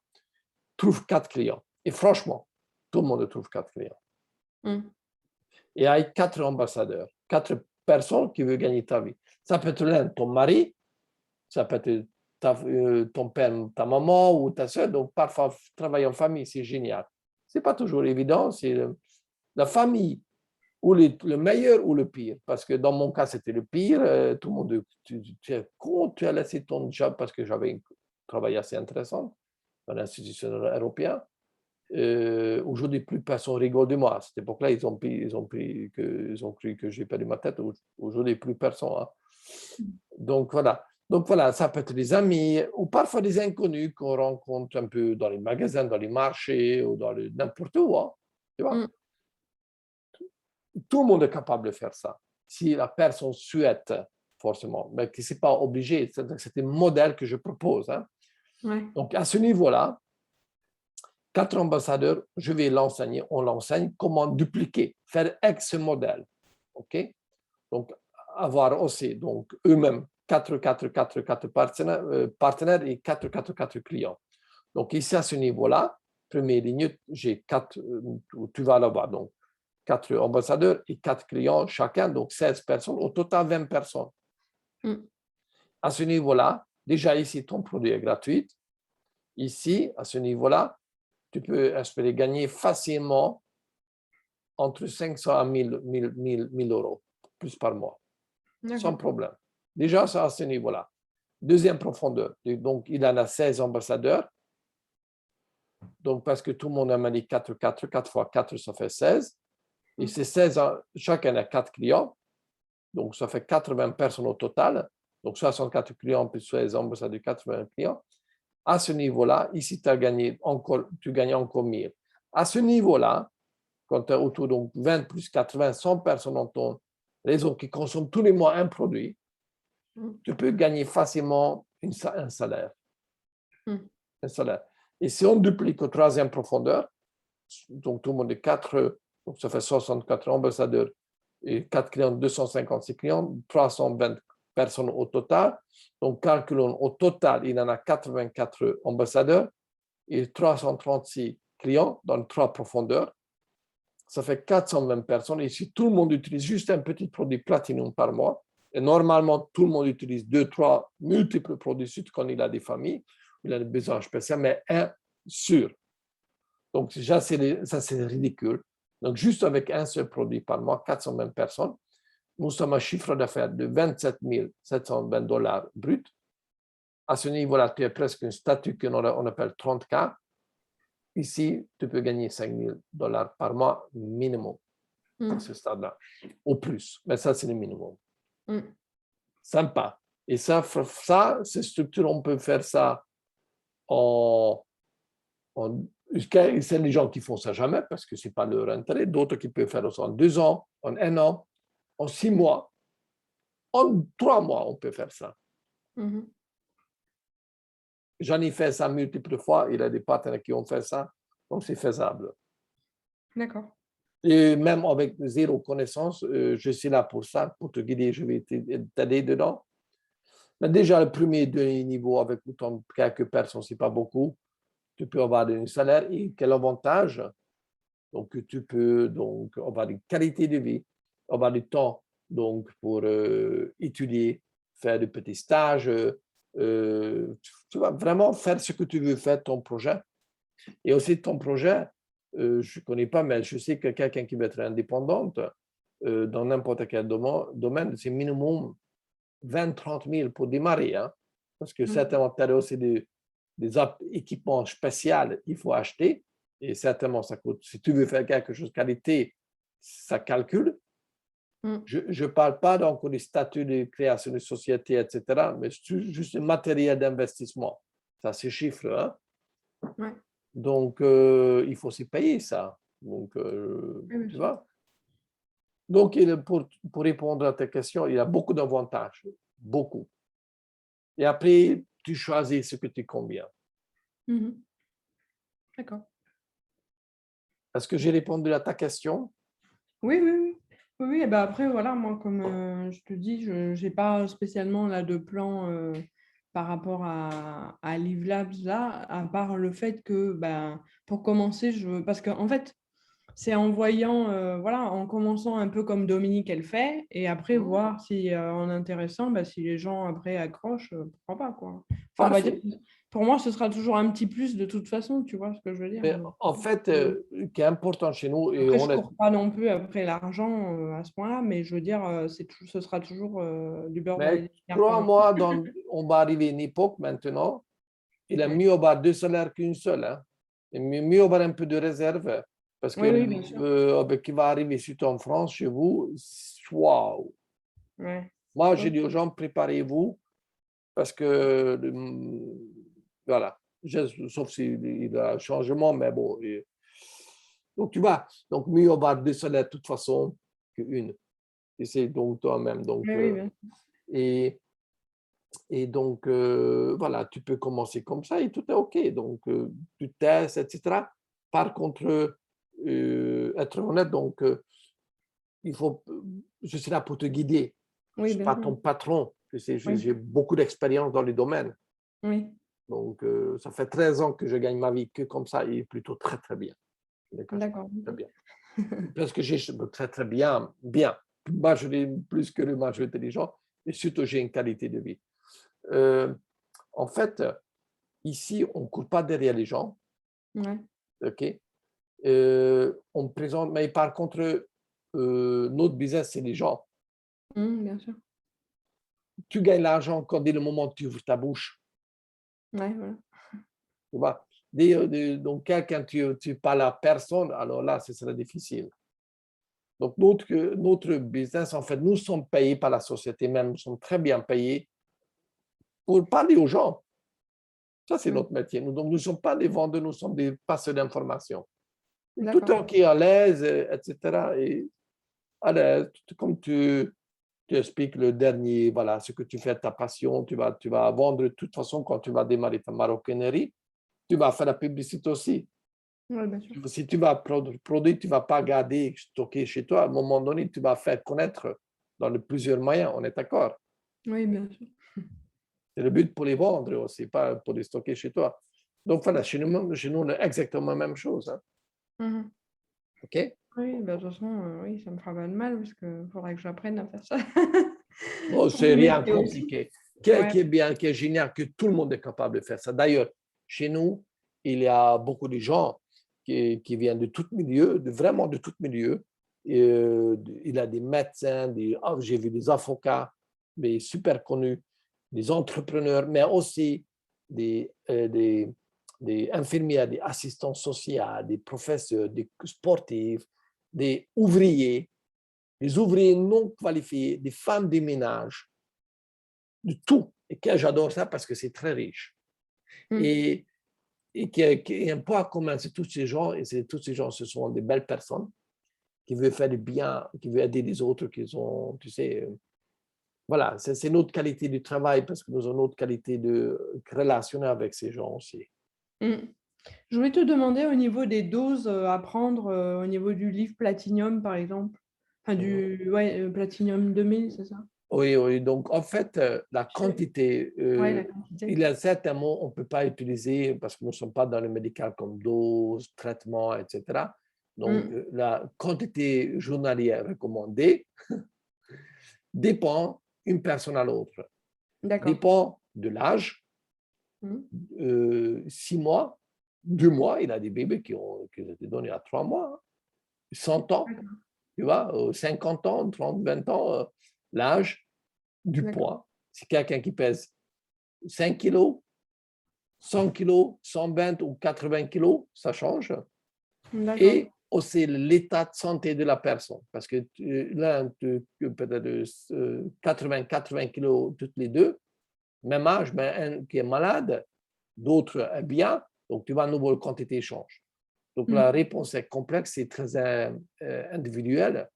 Trouve 4 clients. Et franchement, tout le monde trouve 4 clients. Et avec 4 ambassadeurs, 4 personnes qui veulent gagner ta vie. Ça peut être l'un, ton mari, ça peut être ton père, ta maman ou ta soeur. Donc, parfois, travailler en famille, c'est génial. Ce n'est pas toujours évident. C'est la famille, ou le meilleur ou le pire. Parce que dans mon cas, c'était le pire. Tout le monde, tu as laissé ton job parce que j'avais un travail assez intéressant dans l'institution européenne. Aujourd'hui, plus personne rigole de moi. À cette époque-là, ils ont cru que j'ai perdu ma tête. Aujourd'hui, plus personne. Hein. Donc voilà, ça peut être des amis ou parfois des inconnus qu'on rencontre un peu dans les magasins, dans les marchés ou dans n'importe où. Hein, tu vois? Tout le monde est capable de faire ça. Si la personne souhaite, forcément, mais que ce n'est pas obligé. C'est un modèle que je propose. Hein. Donc à ce niveau-là, 4 ambassadeurs, je vais l'enseigner, on l'enseigne comment dupliquer, faire ce modèle. OK? Donc, avoir aussi donc, eux-mêmes 4 partenaires et 4 clients. Donc, ici, à ce niveau-là, première ligne, j'ai 4, tu vas là-bas, donc 4 ambassadeurs et 4 clients chacun, donc 16 personnes, au total 20 personnes. À ce niveau-là, déjà ici, ton produit est gratuit. Ici, à ce niveau-là, tu peux espérer gagner facilement entre 500 à 1000 euros, plus par mois, sans problème. Déjà, c'est à ce niveau-là. Deuxième profondeur, donc il en a 16 ambassadeurs. Donc, parce que tout le monde m'a dit 4 fois 4, ça fait 16. Et ces 16, chacun a 4 clients. Donc, ça fait 80 personnes au total. Donc, 64 clients plus 16 ambassadeurs, 80 clients. À ce niveau-là, ici, tu gagnes encore 1000. À ce niveau-là, quand tu as autour de 20 plus 80, 100 personnes dans ton réseau qui consomment tous les mois un produit, tu peux gagner facilement un salaire. Un salaire. Et si on duplique au troisième profondeur, donc tout le monde est 4, donc ça fait 64 ambassadeurs et 4 clients, 256 clients, 320 personnes au total. Donc, calculons au total, il en a 84 ambassadeurs et 336 clients dans 3 profondeurs. Ça fait 420 personnes. Et si tout le monde utilise juste un petit produit Platinum par mois, Et normalement, tout le monde utilise 2, 3 multiples produits sucre quand il a des familles, il a des besoins spéciaux, mais un sûr. Donc, déjà, ça, c'est ridicule. Donc, juste avec un seul produit par mois, 420 personnes, nous sommes à un chiffre d'affaires de 27 720 dollars bruts. À ce niveau-là, tu as presque un statut qu'on appelle 30K. Ici, tu peux gagner 5 000 dollars par mois minimum à ce stade-là, au plus. Mais ça, c'est le minimum. Sympa. Et ça, ces structures, on peut faire ça c'est les gens qui font ça jamais parce que ce n'est pas leur intérêt. D'autres qui peuvent faire ça en 2 ans, en 1 an, en 6 mois, en 3 mois, on peut faire ça. J'en ai fait ça multiples fois. Il y a des partenaires qui ont fait ça. Donc, c'est faisable. D'accord. Et même avec 0 connaissance, je suis là pour ça, pour te guider. Je vais t'aider dedans. Mais déjà, le premier niveau avec autant de quelques personnes, ce n'est pas beaucoup. Tu peux avoir un salaire. Et quel avantage? Donc, tu peux donc, avoir une qualité de vie, avoir du temps donc, pour étudier, faire des petits stages. Tu vas vraiment faire ce que tu veux faire, ton projet. Et aussi, ton projet, je ne connais pas, mais je sais que quelqu'un qui veut être indépendante dans n'importe quel domaine, c'est minimum 20-30 000 pour démarrer. Hein, parce que certainement, tu as aussi des équipements spéciaux qu'il faut acheter. Et certainement, ça coûte. Si tu veux faire quelque chose de qualité, ça calcule. Je ne parle pas donc des statuts de création de société, etc., mais juste le matériel d'investissement. Ça, c'est chiffre. Hein? Ouais. Donc, il faut aussi payer ça. Donc, tu vois. Donc, pour répondre à ta question, il y a beaucoup d'avantages. Beaucoup. Et après, tu choisis ce que tu convient. D'accord. Est-ce que j'ai répondu à ta question? Oui, oui, oui. Oui, oui. Et ben après, voilà, moi, comme je te dis, je n'ai pas spécialement là, de plan par rapport à Live Labs, là, à part le fait que, ben, pour commencer, parce qu'en fait, c'est en voyant, voilà, en commençant un peu comme Dominique, elle fait, et après voir si en intéressant, ben, si les gens après accrochent, pourquoi pas, quoi. Enfin, on va dire, pour moi, ce sera toujours un petit plus de toute façon, tu vois ce que je veux dire. Mais en fait, ce qui est important chez nous, et après, je ne cours pas non plus après l'argent à ce point-là, mais je veux dire, ce sera toujours du beurre dans les mais épinards. crois-moi, on va arriver à une époque maintenant, il est mieux avoir 2 salaires qu'une seule. Hein. Il est mieux avoir un peu de réserve, parce que Oui, bien sûr. qui va arriver surtout en France, chez vous, waouh! Ouais. Moi, j'ai dit aux gens, préparez-vous, parce que, voilà, sauf s'il y a un changement, mais bon. Donc, tu vois, donc mieux avoir 2 salaires de toute façon qu'une. Et c'est donc toi-même. Donc, Oui, bien sûr. et donc, voilà, tu peux commencer comme ça et tout est OK. Donc, tu testes, etc. Par contre, être honnête, donc, je suis là pour te guider. Je ne Oui, suis bien pas sûr. ton patron. Tu sais, Oui. j'ai beaucoup d'expérience dans les domaines. Oui. Donc, ça fait 13 ans que je gagne ma vie que comme ça et plutôt très, très bien. D'accord. Très bien. Parce que j'ai très, très bien, bien. Plus que le majorité des gens. Et surtout, j'ai une qualité de vie. En fait, ici, on ne court pas derrière les gens. Ouais. OK? On présente, mais par contre, notre business, c'est les gens. Bien sûr. Tu gagnes l'argent quand dès le moment où tu ouvres ta bouche. Ouais, voilà. Tu vois? Donc, quand tu parles à personne, alors là, ce serait difficile. Donc, notre business, en fait, nous sommes payés par la société même, nous sommes très bien payés pour parler aux gens. Ça, c'est notre métier. Donc, nous ne sommes pas des vendeurs, nous sommes des passeurs d'informations. Tout est OK, à l'aise, etc. Et à l'aise, comme tu expliques le dernier, voilà, ce que tu fais, ta passion, tu vas vendre de toute façon quand tu vas démarrer ta maroquinerie, tu vas faire la publicité aussi. Ouais, bien sûr. Si tu vas produire, tu ne vas pas garder, stocker chez toi. À un moment donné, tu vas faire connaître dans plusieurs moyens, on est d'accord? Oui, bien sûr. C'est le but pour les vendre aussi, pas pour les stocker chez toi. Donc voilà, chez nous, on a exactement la même chose. Hein. OK? Oui, bah, de toute façon, oui, ça me fera pas de mal parce qu'il faudrait que j'apprenne à faire ça. Bon, Pour c'est le rien de métier aussi. compliqué. Ouais. Qui est bien, qui est génial, que tout le monde est capable de faire ça. D'ailleurs, chez nous, il y a beaucoup de gens qui viennent de tout milieu, vraiment de tout milieu. Et, il y a des médecins, j'ai vu des avocats, mais super connus, des entrepreneurs, mais aussi des infirmières, des assistants sociaux, des professeurs, des sportifs, des ouvriers non qualifiés, des femmes de ménage, de tout. Et que j'adore ça parce que c'est très riche. Et qui est un point commun, c'est tous ces gens, et tous ces gens, ce sont des belles personnes qui veulent faire du bien, qui veulent aider les autres, qui sont, tu sais, voilà, c'est notre qualité du travail parce que nous avons notre qualité de relationnel avec ces gens aussi. Je voulais te demander au niveau des doses à prendre, au niveau du livre Platinum, par exemple. Enfin, Platinum 2000, c'est ça? Oui, oui. Donc, en fait, la quantité, Oui, la quantité. il y a certains mots on ne peut pas utiliser parce que nous ne sommes pas dans le médical comme dose, traitement, etc. Donc, la quantité journalière recommandée dépend une personne à l'autre. D'accord. Dépend de l'âge, 6 mois, 2 mois. Il y a des bébés qui ont été donnés à 3 mois, 100 ans, tu vois, 50 ans, 30, 20 ans, l'âge, du poids. C'est quelqu'un qui pèse 5 kilos, 100 kilos, 120 ou 80 kilos, ça change. Et aussi l'état de santé de la personne. Parce que l'un peut-être 80 kilos toutes les deux, même âge, mais un qui est malade, d'autres est bien, donc tu vois, à nouveau, la quantité change. Donc la réponse est complexe, c'est très individuel.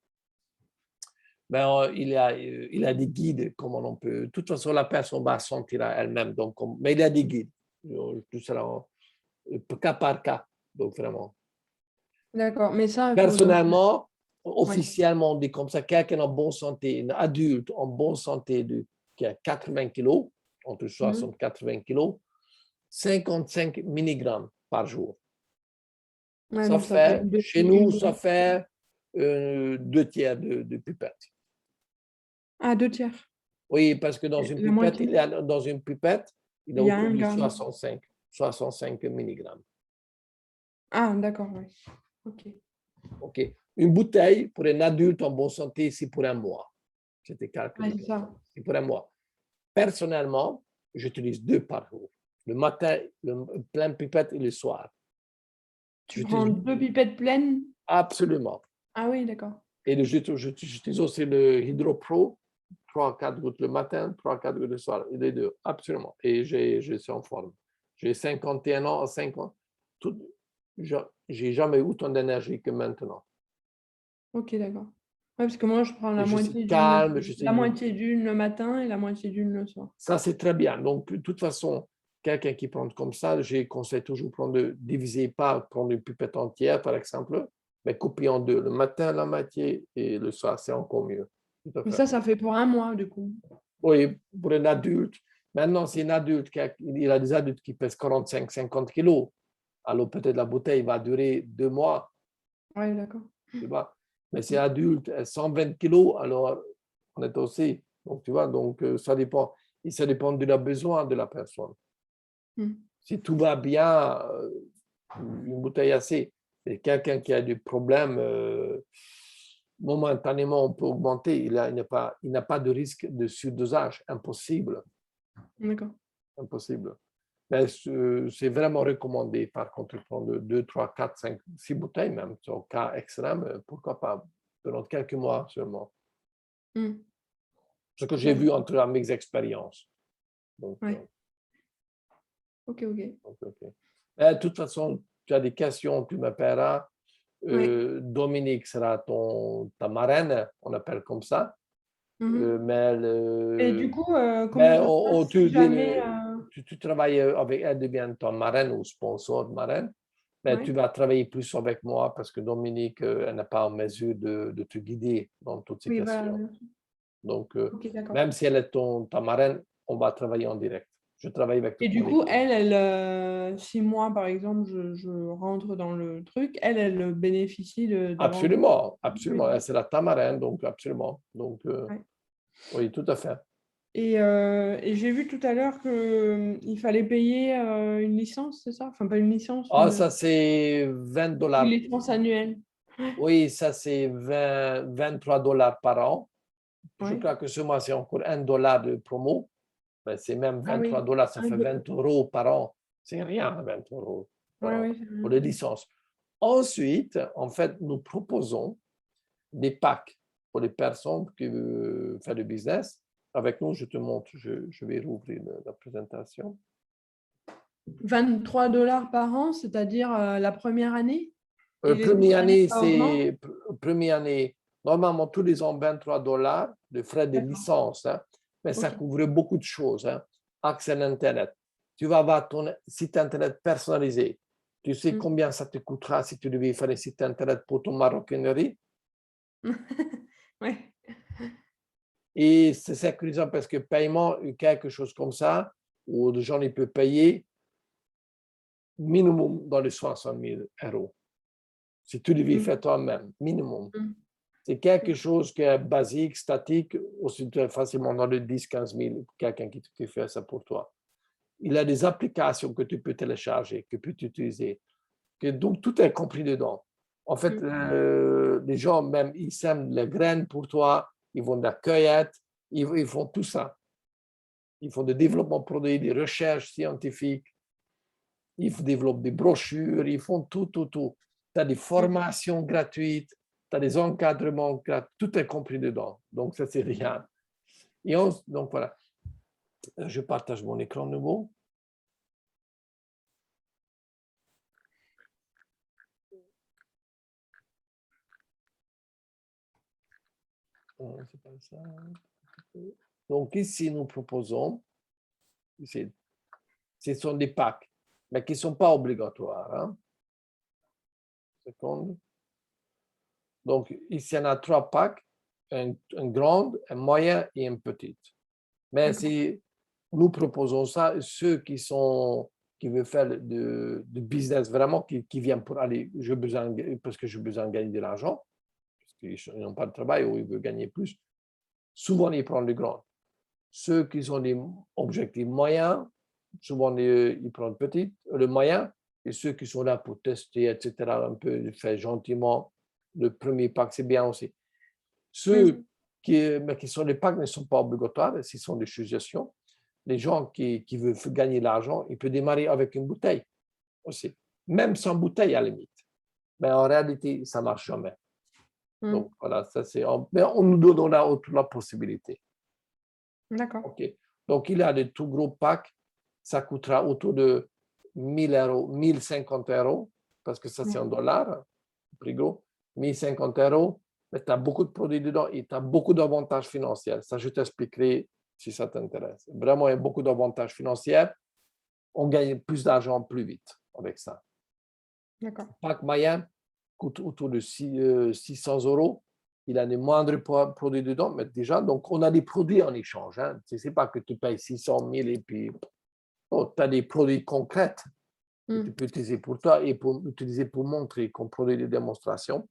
Ben, il y a des guides, comment on peut. De toute façon, la personne va sentir à elle-même. Donc, mais il y a des guides. Tout cela, cas par cas. Donc, vraiment. D'accord. Mais ça, Personnellement, officiellement, on dit comme ça, quelqu'un en bonne santé, un adulte en bonne santé qui a 80 kilos, entre 60 et 80 kilos, 55 mg par jour. Ouais, Ça donc ça fait fait, chez nous, ça fait 2 tiers de pipette. Ah, 2 tiers. Oui, parce que dans une La pipette, moitié. il a Il y a autour 1 de gramme. 65 mg. Ah, d'accord, oui. OK. OK. Une bouteille pour un adulte en bonne santé, c'est pour un mois. C'était calculé Ouais, c'est comme ça. ça. C'est pour un mois. Personnellement, j'utilise 2 par jour. Le matin, plein pipette et le soir. Tu prends 2 pipettes pleines? Absolument. Ah oui, d'accord. Et j'utilise aussi le HydroPro, 3-4 gouttes le matin, 3-4 gouttes le soir. Et les deux, absolument. Et je suis en forme. J'ai 51 ans, 50 ans. J'ai jamais eu autant d'énergie que maintenant. OK, d'accord. Ouais, parce que moi, je prends Et je suis calme, la moitié d'une le matin et la moitié d'une le soir. ça, c'est très bien. Donc, de toute façon, quelqu'un qui prend comme ça, je conseille toujours de diviser par, prendre une pipette entière, par exemple, mais couper en deux. Le matin, la moitié, et le soir, c'est encore mieux. Mais ça fait pour 1 mois, du coup. Oui, pour un adulte. Maintenant, c'est un adulte, il y a des adultes qui pèsent 45, 50 kilos. Alors, peut-être la bouteille va durer 2 mois, Oui, d'accord. tu vois. Mais c'est adulte, 120 kilos, alors on est aussi. Donc, tu vois, donc ça dépend. Et ça dépend de la besoin de la personne. Si tout va bien, une bouteille assez. Et quelqu'un qui a des problèmes, momentanément, on peut augmenter. Il n'a pas de risque de surdosage. Impossible. D'accord. Impossible. Mais c'est vraiment recommandé, par contre, de prendre 2, 3, 4, 5, 6 bouteilles même. En cas extrême, pourquoi pas, pendant quelques mois seulement. Ce que j'ai vu entre mes expériences. Donc, OK. De toute façon, tu as des questions, tu m'appelleras. Dominique sera ta marraine, on appelle comme ça. Et du coup, comment ça se passe si jamais… tu travailles avec elle, devient ton marraine ou sponsor de marraine, mais tu vas travailler plus avec moi parce que Dominique, elle n'est pas en mesure de te guider dans toutes ces questions. Voilà. Donc, OK, d'accord. même si elle est ta marraine, on va travailler en direct. Je travaille avec toute Et du mon coup, équipe. elle, si moi, par exemple, je rentre dans le truc, elle bénéficie d'avoir… Absolument, absolument. Elle sera ta marraine, donc absolument. Donc, Oui, tout à fait. Et j'ai vu tout à l'heure qu'il fallait payer une licence, c'est ça? Enfin, pas une licence, Ah, ça, c'est 20 une dollars. licence annuelle. Oui, ça, c'est 23 dollars par an. Je Ouais. crois que ce mois, c'est encore 1 dollar de promo. Ben, c'est même Ah 23 oui. dollars, ça Ah, fait 20 euros par an. C'est rien, 20 euros par ouais, an ouais, c'est pour vrai. les licences. Ensuite, en fait, nous proposons des packs pour les personnes qui veulent faire du business. Avec nous, je te montre, je vais rouvrir la présentation. 23 $ par an, c'est-à-dire la première année? Et les autres Première années, année, ça augmente? c'est première année. Normalement, tous les ans, 23 dollars de frais de D'accord. licence, hein, mais ça Ok. couvre beaucoup de choses. Hein. Accès à l'Internet. Tu vas avoir ton site Internet personnalisé. Tu sais Mm. combien ça te coûtera si tu devais faire un site Internet pour ton maroquinerie? Ouais. Et c'est sécurisant parce que paiement, quelque chose comme ça, où les gens ils peuvent payer minimum dans les 60 000 euros. Si tu devais Mm. faire toi-même, minimum. Mm. C'est quelque chose qui est basique, statique, aussi facilement dans les 10-15 000, quelqu'un qui fait ça pour toi. Il y a des applications que tu peux télécharger, que tu peux utiliser. Donc, tout est compris dedans. En fait, les gens, même, ils sèment les graines pour toi, ils vont de la cueillette, ils font tout ça. Ils font des développements de produits, des recherches scientifiques, ils développent des brochures, ils font tout, tout, tout. Tu as des formations gratuites, tu as des encadrements gratuits, tout est compris dedans. Donc, ça, c'est rien. Donc, voilà. Je partage mon écran nouveau. C'est pas ça. Donc, ici, nous proposons, ce sont des packs, mais qui ne sont pas obligatoires. Hein. Seconde. Donc, ici, il y en a 3 packs, un grand, un moyen et un petit. Mais si nous proposons ça, ceux qui veulent faire du business vraiment, qui viennent pour aller, parce que j'ai besoin de gagner de l'argent, parce qu'ils n'ont pas de travail ou ils veulent gagner plus, souvent ils prennent le grand. Ceux qui ont des objectifs moyens, souvent ils prennent le moyen, et ceux qui sont là pour tester, etc., un peu faire gentiment, le premier pack, c'est bien aussi. Ceux qui sont les packs ne sont pas obligatoires, s'ils sont des suggestions. Les gens qui veulent gagner de l'argent, ils peuvent démarrer avec une bouteille aussi, même sans bouteille à la limite. Mais en réalité, ça ne marche jamais. Donc voilà, ça c'est. Mais on nous donne la possibilité. D'accord. OK. Donc il y a des tout gros packs, ça coûtera autour de 1000 euros, 1050 euros, parce que ça c'est en dollars, prix gros, 1050 euros. Mais tu as beaucoup de produits dedans et tu as beaucoup d'avantages financiers. Ça, je t'expliquerai si ça t'intéresse. Vraiment, il y a beaucoup d'avantages financiers. On gagne plus d'argent plus vite avec ça. D'accord. Pack moyen coûte autour de 600 euros. Il a des moindres produits dedans, mais déjà, donc on a des produits en échange. Hein. Ce n'est pas que tu payes 600 000 et puis tu as des produits concrets que tu peux utiliser pour toi et pour utiliser pour montrer comme produit de démonstration.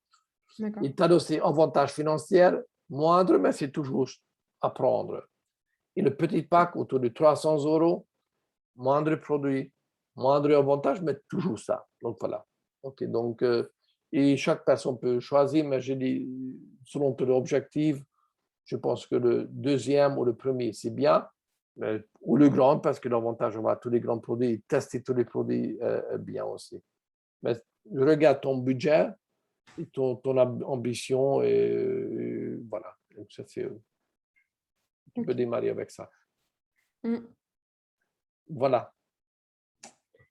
Et tu as aussi avantages financiers moindres, mais c'est toujours à prendre. Et le petit pack autour de 300 euros, moindre produit, moindre avantage, mais toujours ça. Donc voilà. OK, donc, et chaque personne peut choisir, mais je dis, selon ton objectif, je pense que le deuxième ou le premier, c'est bien, ou le grand, parce que l'avantage, on va tous les grands produits, tester tous les produits bien aussi. Mais regarde ton budget et ton ambition, et voilà. Donc, ça, tu peux démarrer avec ça. Voilà.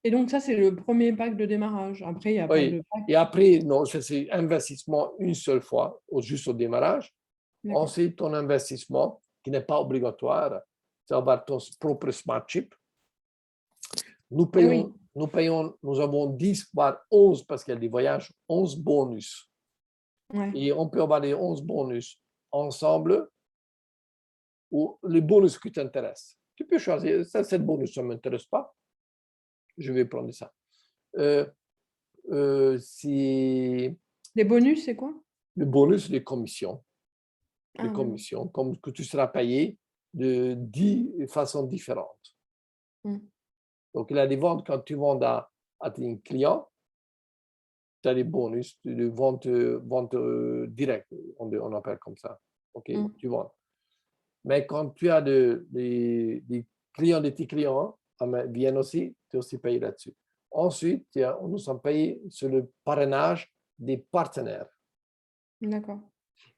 Et donc, ça, c'est le premier pack de démarrage. Après, il n'y a pas de pack. Et après, non, c'est investissement une seule fois, juste au démarrage. Ensuite, ton investissement, qui n'est pas obligatoire, c'est avoir ton propre smart chip. Nous avons 10 voire 11, parce qu'il y a des voyages, 11 bonus. Et on peut avoir les 11 bonus ensemble, ou les bonus qui t'intéressent. Tu peux choisir, ça, cette bonus, ça ne m'intéresse pas. Je vais prendre ça. Si Les bonus, c'est quoi? le bonus, les commissions. de commission, comme que tu seras payé de 10 façons différentes. Donc, il y a des ventes, quand tu vends à tes clients, tu as des bonus de vente directe, on appelle comme ça. OK, tu vends. Mais quand tu as des clients de tes clients viennent aussi, tu es aussi payé là-dessus. Ensuite, nous sommes payés sur le parrainage des partenaires. D'accord.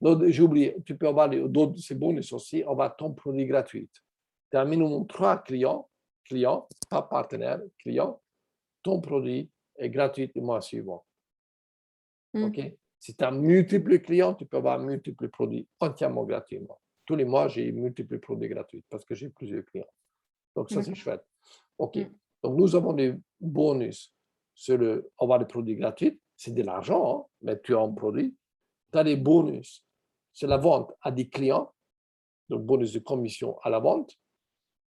Donc, j'ai oublié, tu peux avoir d'autres, c'est bonus aussi, on va ton produit gratuit. Tu as minimum 3 clients, pas partenaires, clients, ton produit est gratuit le mois suivant. OK? Si tu as multiples clients, tu peux avoir multiples produits entièrement gratuitement. Tous les mois, j'ai multiples produits gratuits parce que j'ai plusieurs clients. Donc, ça, c'est chouette. OK. Donc, nous avons des bonus sur avoir des produits gratuits. C'est de l'argent, hein, mais tu as un produit. Tu as des bonus sur la vente à des clients, donc bonus de commission à la vente.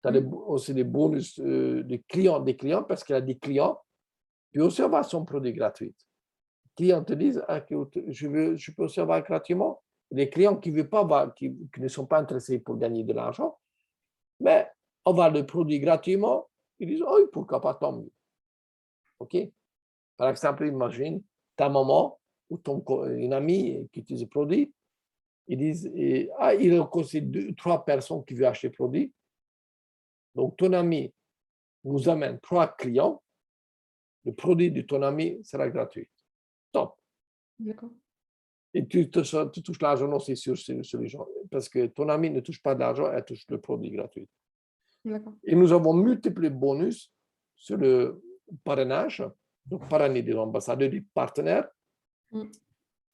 Tu as aussi des bonus des clients parce qu'il y a des clients, puis aussi avoir son produit gratuit. Les clients te disent je peux aussi avoir gratuitement. Les clients qui ne sont pas intéressés pour gagner de l'argent, mais on va le produit gratuitement, ils disent oh, pourquoi pas, tant mieux. OK? Par exemple, imagine ta maman ou une amie qui utilise le produit, ils disent il y a aussi 3 personnes qui veulent acheter le produit. Donc, ton ami vous amène 3 clients, le produit de ton ami sera gratuit. Top. D'accord. Et tu touches l'argent aussi sur les gens. Parce que ton ami ne touche pas d'argent, elle touche le produit gratuit. D'accord. Et nous avons multiplié bonus sur le parrainage, donc parrainer des ambassadeurs, des partenaires,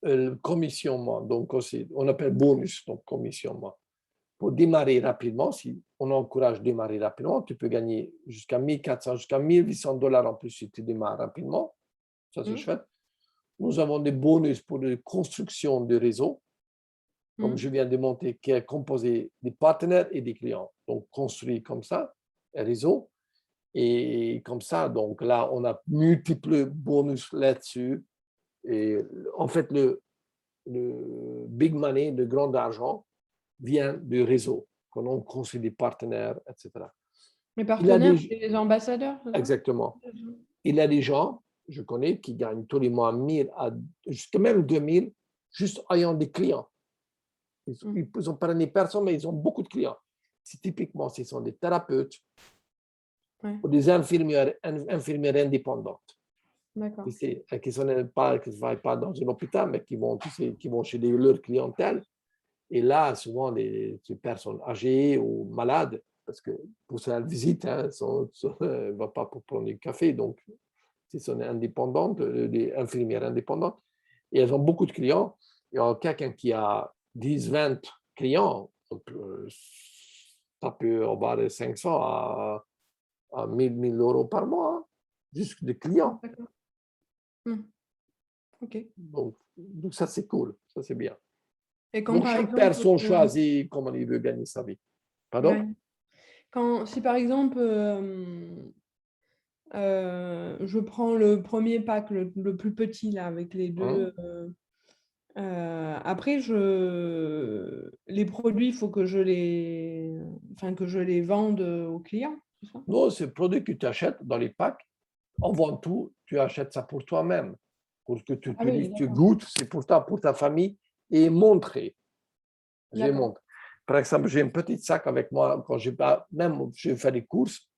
le commissionnement, donc aussi, on appelle bonus, donc commissionnement. Pour démarrer rapidement, si on encourage de démarrer rapidement, tu peux gagner jusqu'à 1400, jusqu'à $1,800 en plus si tu démarres rapidement. Ça, c'est chouette. Nous avons des bonus pour la construction de réseau, comme je viens de montrer, qui est composé des partenaires et des clients. Donc, construit comme ça, un réseau. Et comme ça, donc là, on a multiples bonus là-dessus. Et en fait, le big money, le grand argent, vient du réseau, quand on construit des partenaires, etc. Les partenaires, c'est les ambassadeurs, c'est ça? Exactement. Il y a des gens, je connais, qui gagnent tous les mois 1000 jusqu'à même 2000, juste ayant des clients. Ils ont parrainé personne, mais ils ont beaucoup de clients. Typiquement, ce sont des thérapeutes ou des infirmières indépendantes. D'accord. Qui ne travaillent pas dans un hôpital, mais qui vont chez leur clientèle. Et là, souvent, des personnes âgées ou malades, parce que pour ça, elles visitent, elles ne vont pas pour prendre du café, donc ce sont indépendantes, des infirmières indépendantes, et elles ont beaucoup de clients. Et quelqu'un qui a 10, 20 clients, ça peut avoir de 500 à 1000 euros par mois, hein, juste de clients. D'accord. OK. Donc, ça, c'est cool, ça, c'est bien. Et quand, Donc, par chaque exemple, personne choisit comment il veut gagner sa vie. Pardon? Si par exemple, je prends le premier pack, le plus petit, là, avec les deux. Après, les produits, il faut que je les vende aux clients, c'est ça? Non, c'est le produit que tu achètes dans les packs. Avant tout, tu achètes ça pour toi-même. Pour que tu tu goûtes, c'est pour toi, pour ta famille, et montrer. Je montre. Par exemple, j'ai un petit sac avec moi quand je fais des courses.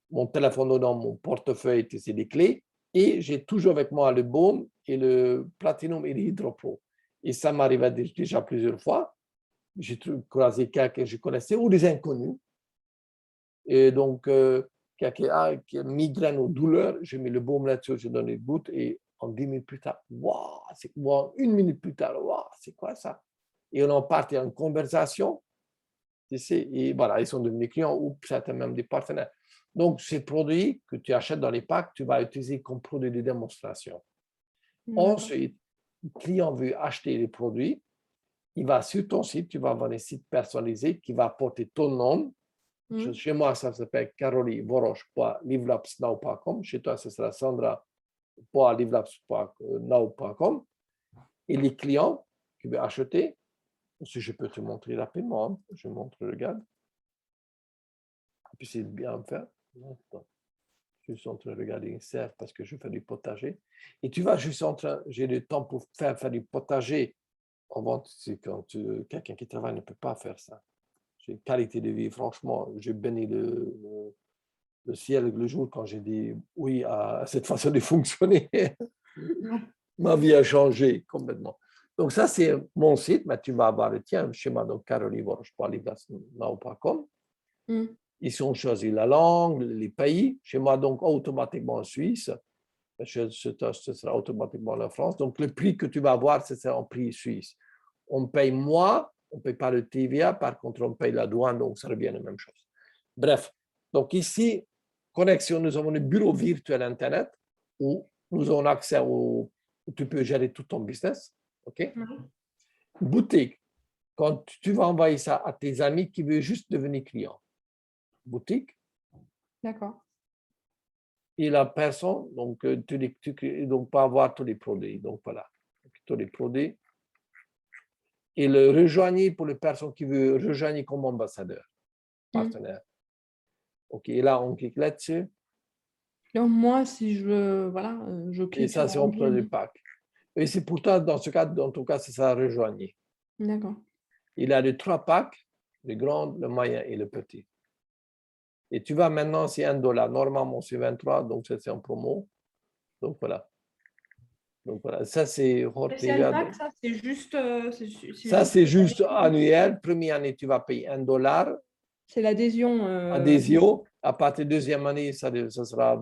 Mon téléphone dans mon portefeuille, c'est des clés. Et j'ai toujours avec moi le baume et le platinum et l'hydropro. Et ça m'arrivait déjà plusieurs fois. J'ai croisé quelqu'un que je connaissais ou des inconnus. Et donc, quelqu'un qui a migraine ou douleur, je mets le baume là-dessus, je donne une goutte et en 10 minutes plus tard, waouh, c'est quoi? 1 minute plus tard, waouh, c'est quoi ça? Et on en partait en conversation. Et voilà, ils sont devenus clients ou certains même des partenaires. Donc, ces produits que tu achètes dans les packs, tu vas utiliser comme produit de démonstration. Ensuite, le client veut acheter les produits, il va sur ton site, tu vas avoir un site personnalisé qui va porter ton nom. Chez moi, ça s'appelle carolivoroche.livelapsnow.com. Chez toi, ce sera sandra.livelapsnow.com. Et les clients qui veulent acheter, Si je peux te montrer rapidement, hein. Je montre, regarde. Et puis c'est bien fait. Attends. Je suis en train de regarder une serre parce que je fais du potager. Et tu vois, j'ai le temps pour faire du potager. En vente, c'est quand quelqu'un qui travaille ne peut pas faire ça. J'ai une qualité de vie, franchement, j'ai béni le ciel le jour quand j'ai dit oui à cette façon de fonctionner. Ma vie a changé complètement. Donc ça, c'est mon site, mais tu vas avoir le tien, chez moi, donc carolivore.com. Ici, on choisit la langue, les pays. Chez moi, donc automatiquement en Suisse. Ce sera automatiquement la France. Donc, le prix que tu vas avoir, ce sera en prix suisse. On paye moins, on ne paye pas le TVA, par contre, on paye la douane, donc ça revient à la même chose. Bref, donc ici, connexion, nous avons un bureau virtuel Internet où nous avons accès où tu peux gérer tout ton business. OK? Boutique, quand tu vas envoyer ça à tes amis qui veulent juste devenir clients. Boutique. D'accord. Et la personne, donc, donc pas avoir tous les produits. Donc, voilà, tous les produits. Et le rejoindre pour les personnes qui veulent rejoindre comme ambassadeur, partenaire. OK, et là, on clique là-dessus. Donc, moi, si je veux, voilà, je clique Et ça, c'est sur un produit pack. Et c'est pourtant, dans ce cas, en tout cas, c'est ça, rejoindre. D'accord. Il a les 3 packs, le grand, le moyen et le petit. Et tu vois, maintenant, c'est $1. Normalement, c'est 23, donc c'est en promo. Donc, voilà. Donc, voilà. Ça, c'est Spécial pack, ça, c'est juste. Ça, c'est juste annuel. Première année, tu vas payer $1. C'est l'adhésion. Adhésion. À partir de deuxième année, ça sera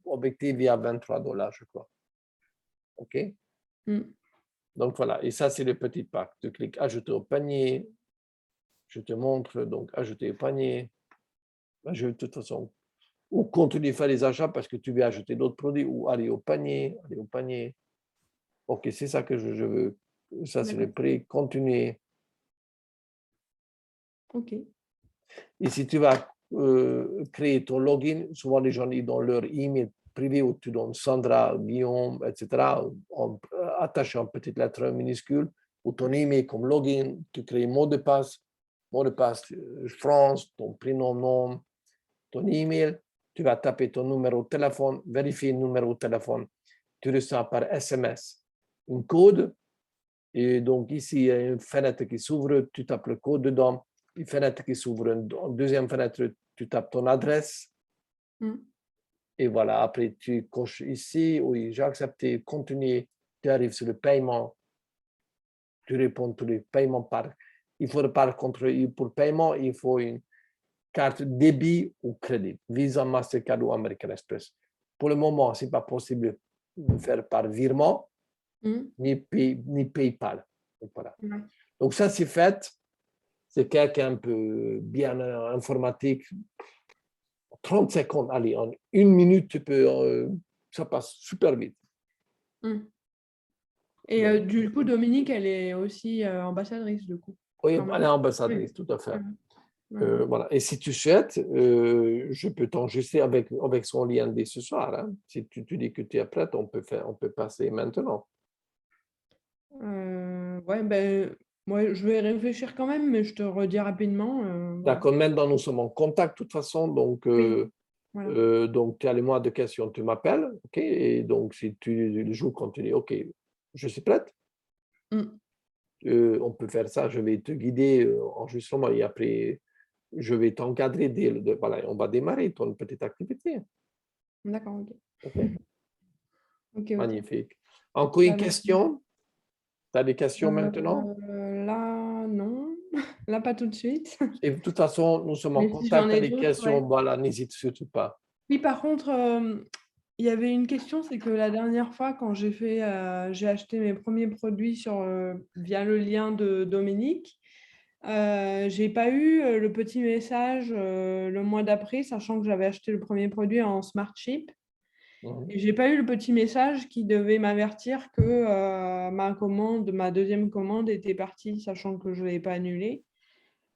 objectif à $23, je crois. OK? Donc, voilà. Et ça, c'est le petit pack. Tu cliques ajouter au panier. Je te montre. Donc, ajouter au panier. De toute façon, ou continuer à faire les achats parce que tu veux ajouter d'autres produits ou aller au panier. Aller au panier. OK, c'est ça que je veux. Ça, c'est le prix. Continuer. OK. Et si tu vas créer ton login, souvent les gens ils donnent leur email privé où tu donnes Sandra, Guillaume, etc. Attaché en petite lettre minuscule, ou ton email comme login, tu crées mot de passe France, ton prénom, nom, ton email, tu vas taper ton numéro de téléphone, vérifier le numéro de téléphone, tu reçois par SMS un code, et donc ici il y a une fenêtre qui s'ouvre, tu tapes le code dedans. Une fenêtre qui s'ouvre, une deuxième fenêtre, tu tapes ton adresse. Et voilà, après tu coches ici, oui, j'ai accepté, continuer, tu arrives sur le paiement, tu réponds tous les paiements par. Il faut par contre, pour paiement, il faut une carte débit ou crédit, Visa, Mastercard ou American Express. Pour le moment, ce n'est pas possible de faire par virement, ni PayPal. Donc, voilà. Donc ça, c'est fait. C'est quelqu'un un peu bien informatique. 30 secondes, allez, en 1 minute, tu peux, ça passe super vite. Et du coup, Dominique, elle est aussi ambassadrice, du coup. Oui, elle est ambassadrice, tout à fait. Voilà. Et si tu souhaites, je peux t'enregistrer avec son lien dès ce soir. Hein. Si tu dis que tu es prête, on peut passer maintenant. Ouais, ben, moi, je vais réfléchir quand même, mais je te redis rapidement. D'accord, maintenant nous sommes en contact de toute façon, donc, donc tu as les mois de questions, tu m'appelles, ok, et donc si le jour continue, ok, je suis prête. On peut faire ça, je vais te guider enregistrement et après je vais t'encadrer voilà, on va démarrer ton petite activité. D'accord, ok. Ok. Magnifique. Encore une question? Tu as des questions maintenant? Là, non. Là, pas tout de suite. Et de toute façon, nous sommes en Mais si j'en contact. ai Des d'autres, questions, voilà, n'hésite surtout pas. Oui, par contre, il y avait une question, c'est que la dernière fois, quand j'ai acheté mes premiers produits via le lien de Dominique, j'ai pas eu le petit message le mois d'après, sachant que j'avais acheté le premier produit en Smart Ship. Et j'ai pas eu le petit message qui devait m'avertir que ma deuxième commande était partie, sachant que je l'avais pas annulée.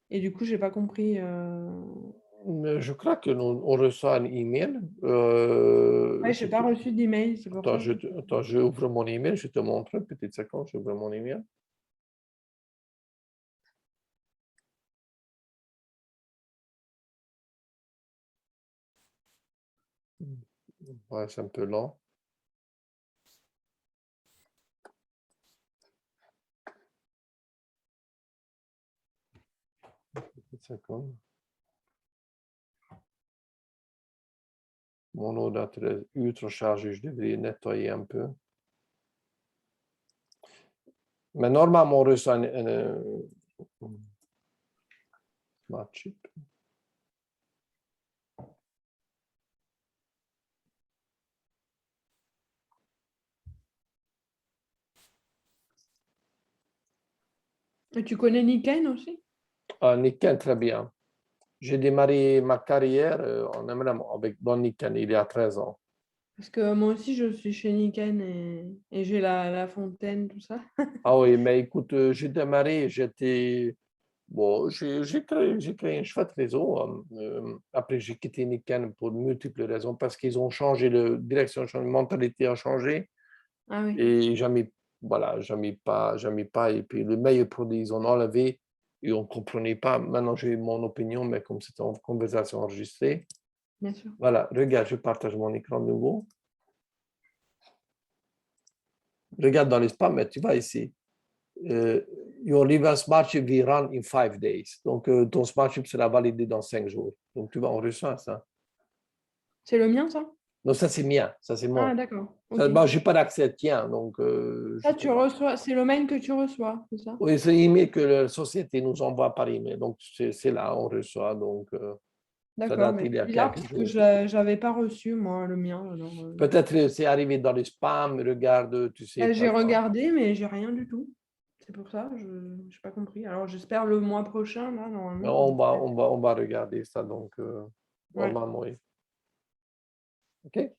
Et du coup, j'ai pas compris. Je crois que on reçoit un email. Ouais, je n'ai pas reçu d'email, c'est pour ça. Attends, je ouvre mon email, je te montre. Petite seconde, j'ouvre mon email. Ouais, c'est un peu lent. C'est comme mon ordinateur est ultra chargé, je devrais nettoyer un peu. Mais normalement, on reçoit un smart chip. Et tu connais Niken aussi? Ah, Nikken, très bien. J'ai démarré ma carrière en M&M avec Don Nikken il y a 13 ans. Parce que moi aussi, je suis chez Niken et j'ai la fontaine, tout ça. Ah oui, mais écoute, j'ai démarré, j'étais... Bon, j'ai créé un chouette réseau. Après, j'ai quitté Nikken pour multiples raisons, parce qu'ils ont changé de direction, la mentalité a changé. Ah oui, Et voilà, jamais pas. Et puis, le meilleur produit, ils ont enlevé et on ne comprenait pas. Maintenant, j'ai mon opinion, mais comme c'est une conversation enregistrée. bien sûr. Voilà, regarde, je partage mon écran de nouveau. Regarde dans les spams, mais tu vas ici. Your reverse smart chip will run in 5 days. Donc, ton smart chip sera validé dans 5 jours. Donc, tu vas, on reçoit ça. C'est le mien, ça? Non, ça, c'est mien. Ça, c'est Ah, mon. d'accord. Ça, Ok. bon, je n'ai pas d'accès à tien, donc je Ça, peux tu pas. reçois, c'est le mail que tu reçois, c'est ça? Oui, c'est l'email que la société nous envoie par email. Donc, c'est là, on reçoit. Donc, ça D'accord, date mais il y c'est a bizarre quelques parce que jours. je n'avais pas reçu, moi, le mien. Alors, Peut-être que c'est arrivé dans les spams. Regarde, tu sais. j'ai Parfois. regardé, mais j'ai rien du tout. C'est pour ça, je n'ai pas compris. Alors, j'espère le mois prochain, là, Mais normalement. on va regarder ça. Donc, Ouais. normalement, oui. OK?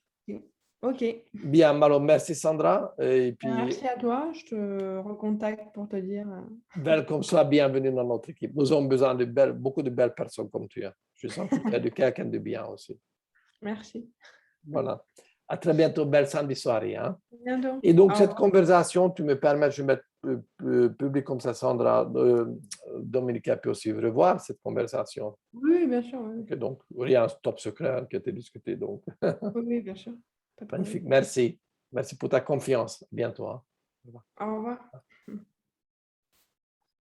Ok. Bien, alors merci Sandra. Et puis, Merci à toi. Je te recontacte pour te dire. welcome, sois bienvenue dans notre équipe. Nous avons besoin de beaucoup de belles personnes comme tu es. Je sens que tu es de quelqu'un de bien aussi. Merci. Voilà. À très bientôt. Belle samedi soirée. Hein? À bientôt. Et donc, Au cette revoir. conversation, tu me permets, je vais mettre public comme ça, Sandra, Dominique a pu aussi revoir cette conversation. Oui, bien sûr. Oui, Okay, donc, rien top secret qui a été discuté. Donc, oui, oui, bien sûr. Pas de magnifique. problème. Merci. Merci pour ta confiance. À bientôt. Hein? Au revoir.